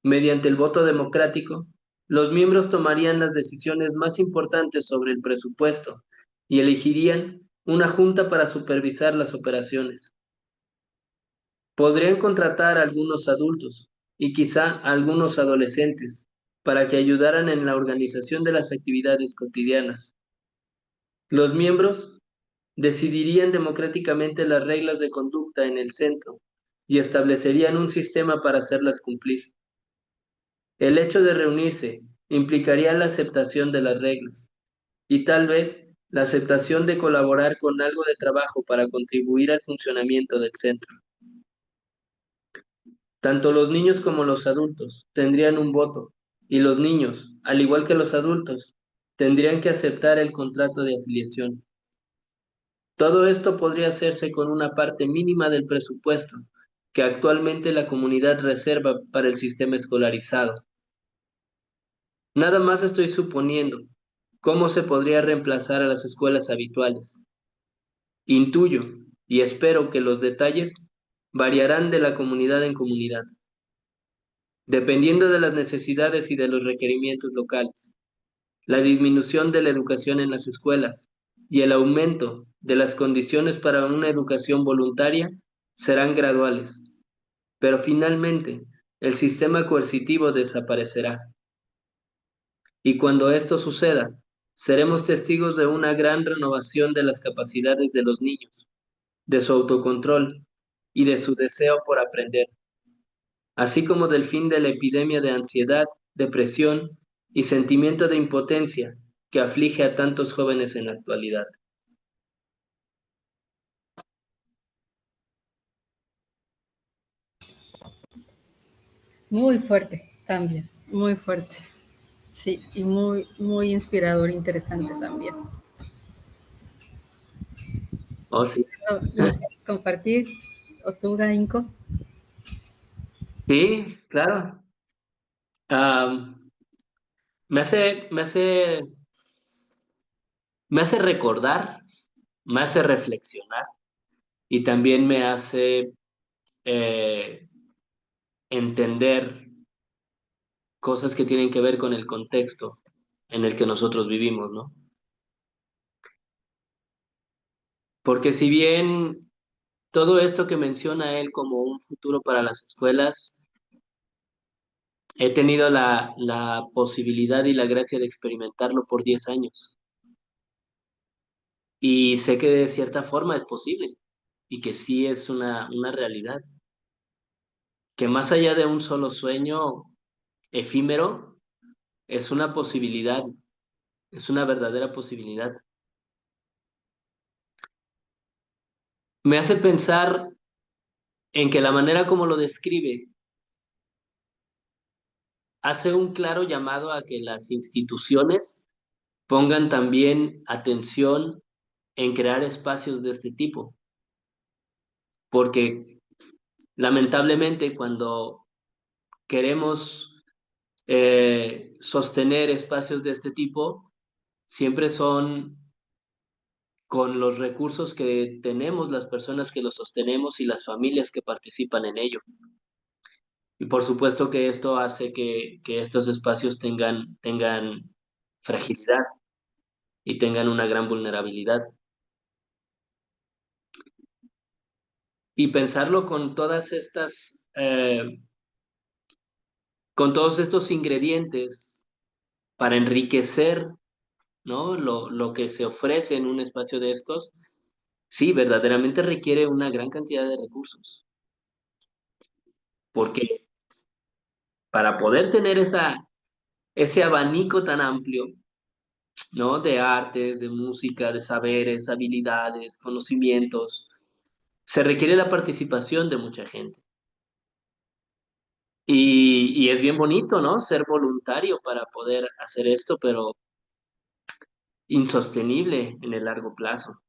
Mediante el voto democrático, los miembros tomarían las decisiones más importantes sobre el presupuesto y elegirían una junta para supervisar las operaciones. Podrían contratar a algunos adultos y quizá a algunos adolescentes para que ayudaran en la organización de las actividades cotidianas. Los miembros decidirían democráticamente las reglas de conducta en el centro y establecerían un sistema para hacerlas cumplir. El hecho de reunirse implicaría la aceptación de las reglas y tal vez la aceptación de colaborar con algo de trabajo para contribuir al funcionamiento del centro. Tanto los niños como los adultos tendrían un voto y los niños, al igual que los adultos, tendrían que aceptar el contrato de afiliación. Todo esto podría hacerse con una parte mínima del presupuesto que actualmente la comunidad reserva para el sistema escolarizado. Nada más estoy suponiendo cómo se podría reemplazar a las escuelas habituales. Intuyo y espero que los detalles variarán de la comunidad en comunidad, dependiendo de las necesidades y de los requerimientos locales. La disminución de la educación en las escuelas y el aumento de las condiciones para una educación voluntaria serán graduales, pero finalmente el sistema coercitivo desaparecerá. Y cuando esto suceda, seremos testigos de una gran renovación de las capacidades de los niños, de su autocontrol y de su deseo por aprender, así como del fin de la epidemia de ansiedad, depresión y sentimiento de impotencia que aflige a tantos jóvenes en la actualidad. Muy fuerte también, muy fuerte. Sí, y muy, muy inspirador, interesante también. Oh, sí. ¿Nos quieres compartir? ¿O tú, Gainco? Sí, claro. Am, me hace recordar, me hace reflexionar y también me hace eh, entender cosas que tienen que ver con el contexto en el que nosotros vivimos, ¿no? Porque si bien todo esto que menciona él como un futuro para las escuelas, he tenido la posibilidad y la gracia de experimentarlo por 10 años. Y sé que de cierta forma es posible y que sí es una realidad. Que más allá de un solo sueño efímero, es una posibilidad, es una verdadera posibilidad. Me hace pensar en que la manera como lo describe hace un claro llamado a que las instituciones pongan también atención en crear espacios de este tipo, porque lamentablemente cuando queremos sostener espacios de este tipo, siempre son con los recursos que tenemos las personas que los sostenemos y las familias que participan en ello. Y por supuesto que esto hace que estos espacios tengan fragilidad y tengan una gran vulnerabilidad. Y pensarlo con todas estas, con todos estos ingredientes para enriquecer, ¿no? Lo que se ofrece en un espacio de estos, sí, verdaderamente requiere una gran cantidad de recursos. Porque para poder tener ese abanico tan amplio, ¿no? De artes, de música, de saberes, habilidades, conocimientos. Se requiere la participación de mucha gente. Y es bien bonito, ¿no? Ser voluntario para poder hacer esto, pero insostenible en el largo plazo.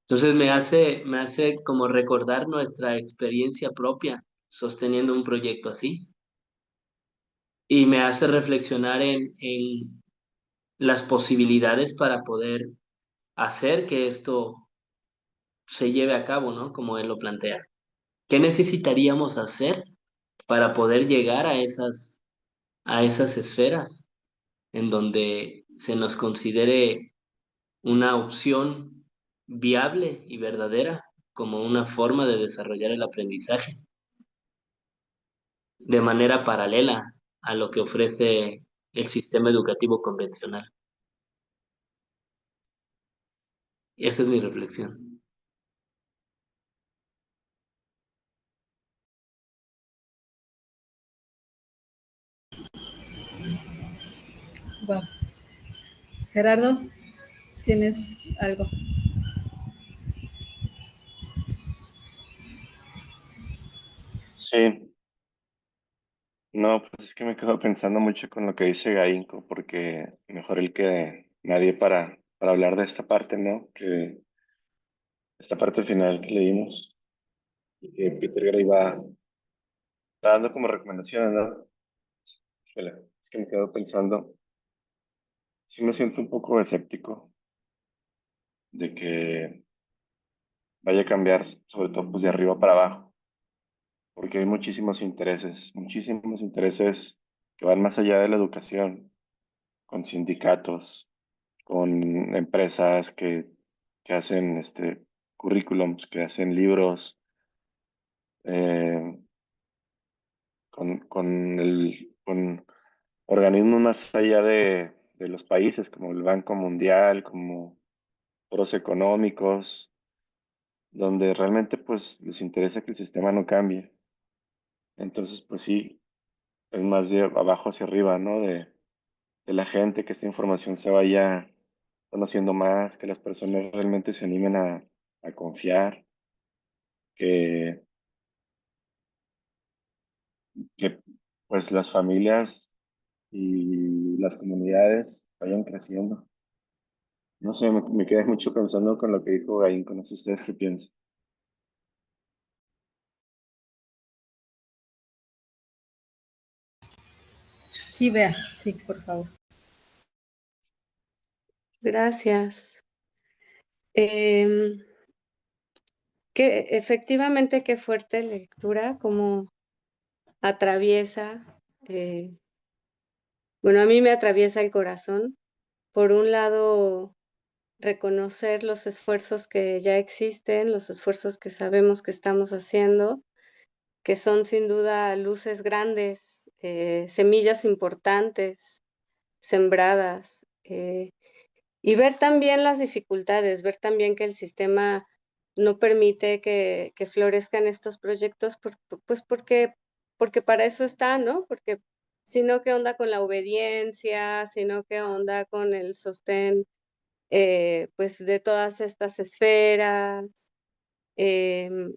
Entonces me hace como recordar nuestra experiencia propia sosteniendo un proyecto así. Y me hace reflexionar en las posibilidades para poder hacer que esto se lleve a cabo, ¿no? Como él lo plantea. ¿Qué necesitaríamos hacer para poder llegar a esas esferas en donde se nos considere una opción viable y verdadera como una forma de desarrollar el aprendizaje de manera paralela a lo que ofrece el sistema educativo convencional? Esa es mi reflexión. Wow. Gerardo, ¿tienes algo? Sí, no, pues es que me quedo pensando mucho con lo que dice Gainco, porque mejor el que nadie para hablar de esta parte, ¿no? Que esta parte final que leímos, y que Peter Gray va dando como recomendaciones, ¿no? Híjole, es que me quedo pensando, sí me siento un poco escéptico de que vaya a cambiar, sobre todo pues de arriba para abajo, porque hay muchísimos intereses que van más allá de la educación, con sindicatos, con empresas que hacen currículums, que hacen libros, eh, con organismos más allá de los países, como el Banco Mundial, como foros económicos, donde realmente pues les interesa que el sistema no cambie. Entonces, pues sí, es más de abajo hacia arriba, ¿no? De la gente, que esta información se vaya conociendo más, que las personas realmente se animen a confiar, que, que pues las familias y las comunidades vayan creciendo. No sé, me quedé mucho pensando con lo que dijo Gaín, con eso ustedes qué piensan. Sí, vea, sí, por favor. Gracias. Que efectivamente qué fuerte lectura, como atraviesa, bueno, a mí me atraviesa el corazón. Por un lado, reconocer los esfuerzos que ya existen, los esfuerzos que sabemos que estamos haciendo, que son sin duda luces grandes, semillas importantes, sembradas, y ver también las dificultades, ver también que el sistema no permite que florezcan estos proyectos, pues porque para eso está, ¿no? Porque si no, ¿qué onda con la obediencia? Si no, ¿qué onda con el sostén, pues, de todas estas esferas? Em,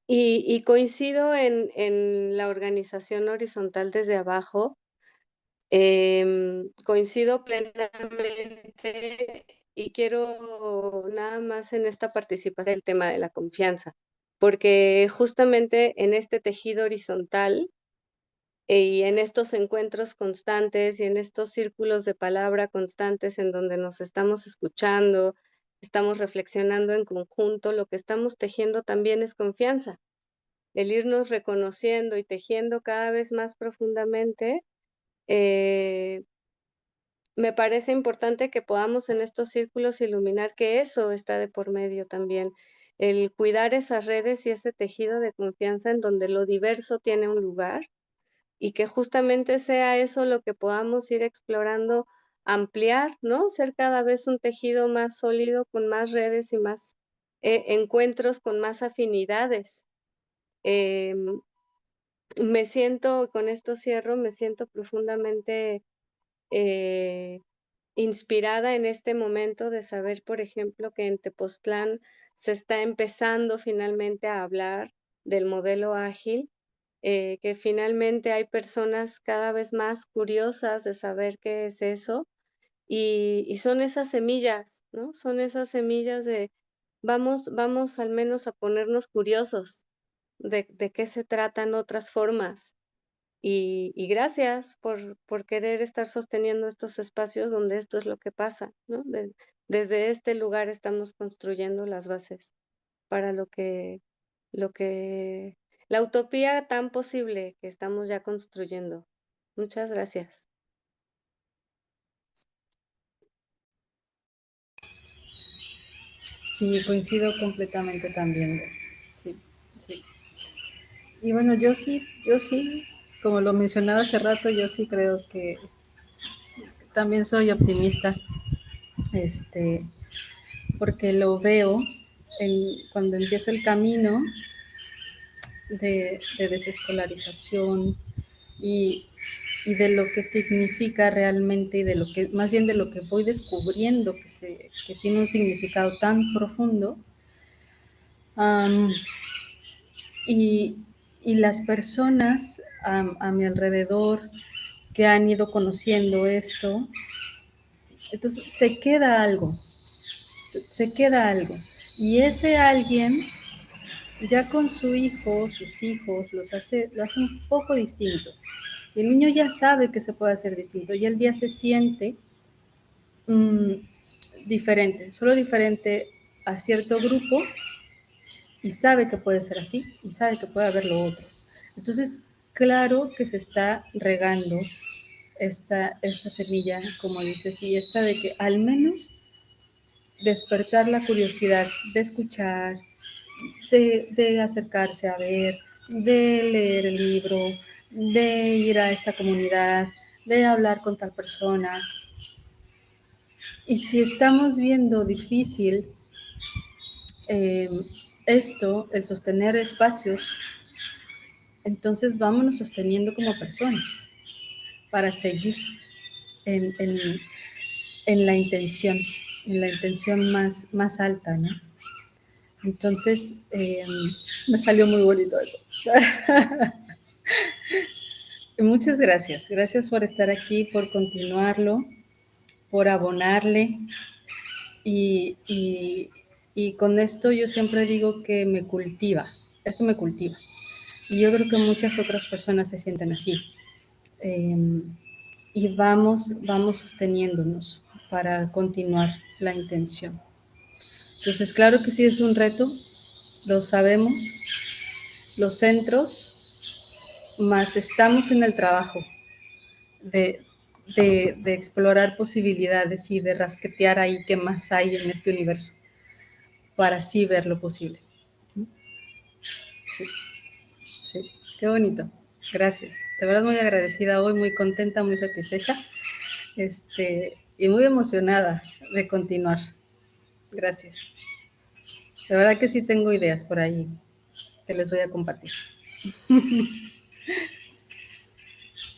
y coincido en la organización horizontal desde abajo. Coincido plenamente y quiero nada más en esta participación el tema de la confianza, porque justamente en este tejido horizontal y en estos encuentros constantes y en estos círculos de palabra constantes en donde nos estamos escuchando, estamos reflexionando en conjunto, lo que estamos tejiendo también es confianza, el irnos reconociendo y tejiendo cada vez más profundamente. eh, Me parece importante que podamos en estos círculos iluminar que eso está de por medio también, el cuidar esas redes y ese tejido de confianza en donde lo diverso tiene un lugar y que justamente sea eso lo que podamos ir explorando, ampliar, ¿no? Ser cada vez un tejido más sólido, con más redes y más encuentros, con más afinidades. Em, Me siento, con esto cierro, me siento profundamente inspirada en este momento de saber, por ejemplo, que en Tepoztlán se está empezando finalmente a hablar del modelo ágil, que finalmente hay personas cada vez más curiosas de saber qué es eso, y son esas semillas, ¿no? Son esas semillas de vamos al menos a ponernos curiosos de qué se tratan otras formas. Y gracias por querer estar sosteniendo estos espacios donde esto es lo que pasa, ¿no? Desde este lugar estamos construyendo las bases para lo que la utopía tan posible que estamos ya construyendo. Muchas gracias. Sí, coincido completamente también. Sí, sí. Y bueno, yo sí, como lo mencionaba hace rato, yo sí creo que también soy optimista, este, porque lo veo cuando empiezo el camino de desescolarización y, y de lo que significa realmente y de lo que, más bien de lo que voy descubriendo que tiene un significado tan profundo. Um, y, y las personas a mi alrededor que han ido conociendo esto, entonces se queda algo. Y ese alguien, ya con su hijo, sus hijos, lo hace un poco distinto. Y el niño ya sabe que se puede hacer distinto y él ya se siente mmm, diferente, solo diferente a cierto grupo y sabe que puede ser así y sabe que puede haber lo otro. Entonces, claro que se está regando esta semilla, como dices, y esta de que al menos despertar la curiosidad de escuchar, de acercarse a ver, de leer el libro, de ir a esta comunidad, de hablar con tal persona. Y si estamos viendo difícil eh, esto, el sostener espacios, entonces vámonos sosteniendo como personas para seguir en, en, en la intención más alta, ¿no? Entonces, me salió muy bonito eso. Muchas gracias por estar aquí, por continuarlo, por abonarle y, y, y con esto yo siempre digo que esto me cultiva y yo creo que muchas otras personas se sienten así. Y vamos sosteniéndonos para continuar la intención. Entonces, claro que sí es un reto, lo sabemos, los centros, más estamos en el trabajo de, de explorar posibilidades y de rasquetear ahí qué más hay en este universo para así ver lo posible. Sí, sí, qué bonito. Gracias. De verdad muy agradecida hoy, muy contenta, muy satisfecha y muy emocionada de continuar. Gracias. De verdad que sí tengo ideas por ahí que les voy a compartir.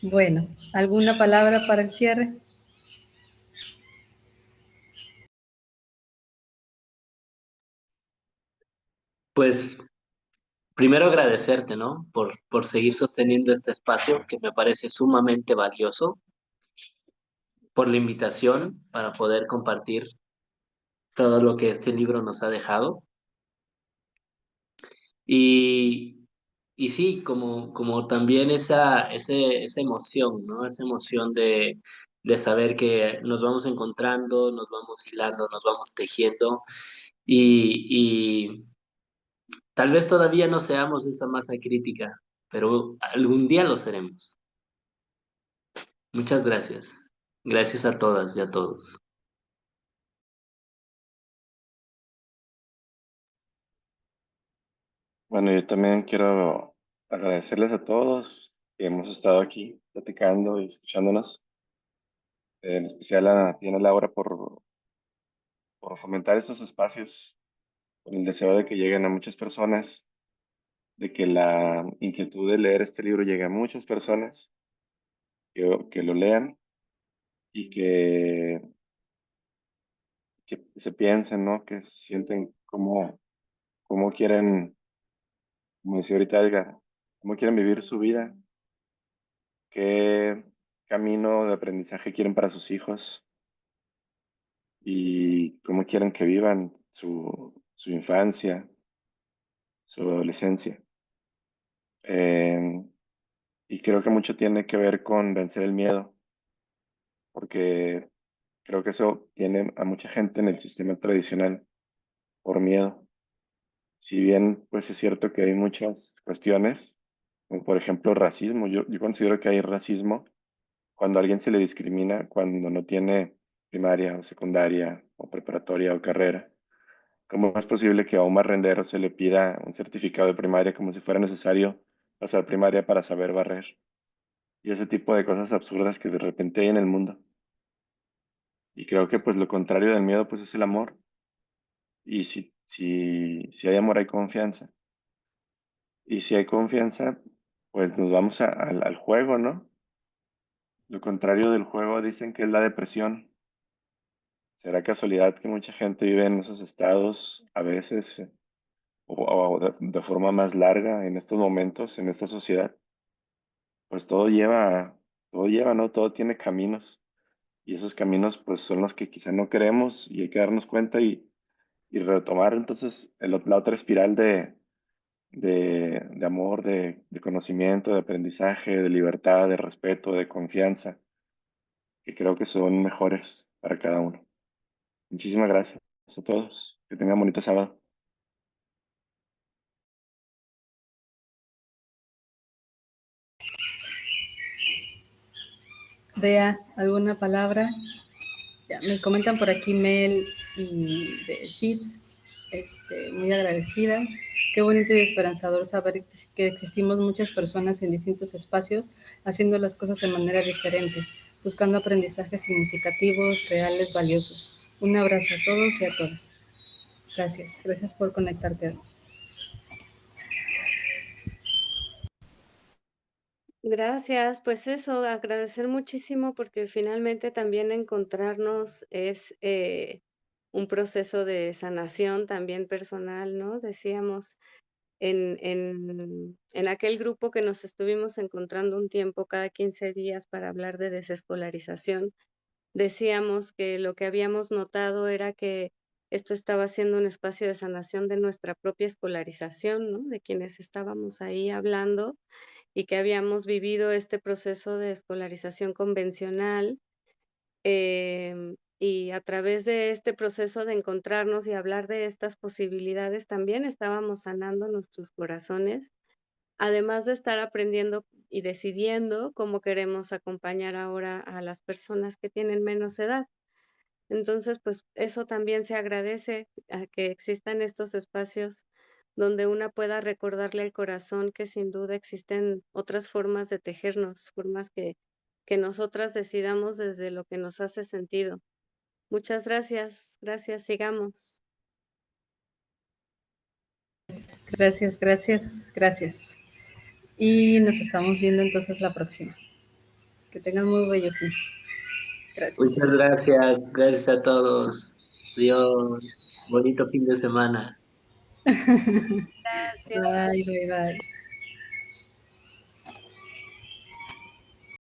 Bueno, ¿alguna palabra para el cierre? Pues primero agradecerte, ¿no? Por seguir sosteniendo este espacio que me parece sumamente valioso, por la invitación para poder compartir todo lo que este libro nos ha dejado. Y, y sí, como también esa emoción, ¿no? Esa emoción de saber que nos vamos encontrando, nos vamos hilando, nos vamos tejiendo y tal vez todavía no seamos esa masa crítica, pero algún día lo seremos. Muchas gracias. Gracias a todas y a todos. Bueno, yo también quiero agradecerles a todos que hemos estado aquí platicando y escuchándonos. En especial a ti, Ana Laura, por fomentar estos espacios, con el deseo de que lleguen a muchas personas, de que la inquietud de leer este libro llegue a muchas personas, que lo lean y que se piensen, ¿no? Que se sienten cómo quieren, como decía ahorita Edgar, cómo quieren vivir su vida, qué camino de aprendizaje quieren para sus hijos y cómo quieren que vivan su infancia, su adolescencia. Y creo que mucho tiene que ver con vencer el miedo, porque creo que eso tiene a mucha gente en el sistema tradicional por miedo. Si bien, pues es cierto que hay muchas cuestiones, como por ejemplo racismo, yo considero que hay racismo cuando a alguien se le discrimina cuando no tiene primaria o secundaria o preparatoria o carrera. ¿Cómo es posible que a un barrendero se le pida un certificado de primaria como si fuera necesario pasar primaria para saber barrer? Y ese tipo de cosas absurdas que de repente hay en el mundo. Y creo que pues lo contrario del miedo pues es el amor. Y si hay amor hay confianza. Y si hay confianza, pues nos vamos al juego, ¿no? Lo contrario del juego dicen que es la depresión. ¿Será casualidad que mucha gente vive en esos estados a veces o de forma más larga en estos momentos, en esta sociedad? Pues todo lleva, ¿no? Todo tiene caminos. Y esos caminos pues son los que quizá no queremos y hay que darnos cuenta y retomar entonces la otra espiral de amor, de conocimiento, de aprendizaje, de libertad, de respeto, de confianza, que creo que son mejores para cada uno. Muchísimas gracias a todos. Que tengan bonito sábado. Bea, ¿alguna palabra? Ya, me comentan por aquí Mel y de SIDS, muy agradecidas. Qué bonito y esperanzador saber que existimos muchas personas en distintos espacios haciendo las cosas de manera diferente, buscando aprendizajes significativos, reales, valiosos. Un abrazo a todos y a todas. Gracias, gracias por conectarte hoy. Gracias, pues eso, agradecer muchísimo porque finalmente también encontrarnos es un proceso de sanación también personal, ¿no? Decíamos en aquel grupo que nos estuvimos encontrando un tiempo cada 15 días para hablar de desescolarización, decíamos que lo que habíamos notado era que esto estaba siendo un espacio de sanación de nuestra propia escolarización, ¿no? De quienes estábamos ahí hablando y que habíamos vivido este proceso de escolarización convencional, y a través de este proceso de encontrarnos y hablar de estas posibilidades, también estábamos sanando nuestros corazones, además de estar aprendiendo y decidiendo cómo queremos acompañar ahora a las personas que tienen menos edad. Entonces, pues, eso también se agradece a que existan estos espacios donde una pueda recordarle al corazón que sin duda existen otras formas de tejernos, formas que nosotras decidamos desde lo que nos hace sentido. Muchas gracias, gracias, sigamos. Gracias, gracias, gracias. Y nos estamos viendo entonces la próxima. Que tengan muy bello fin. Gracias. Muchas gracias a todos. Dios, bonito fin de semana. Gracias. Bye, bye, bye.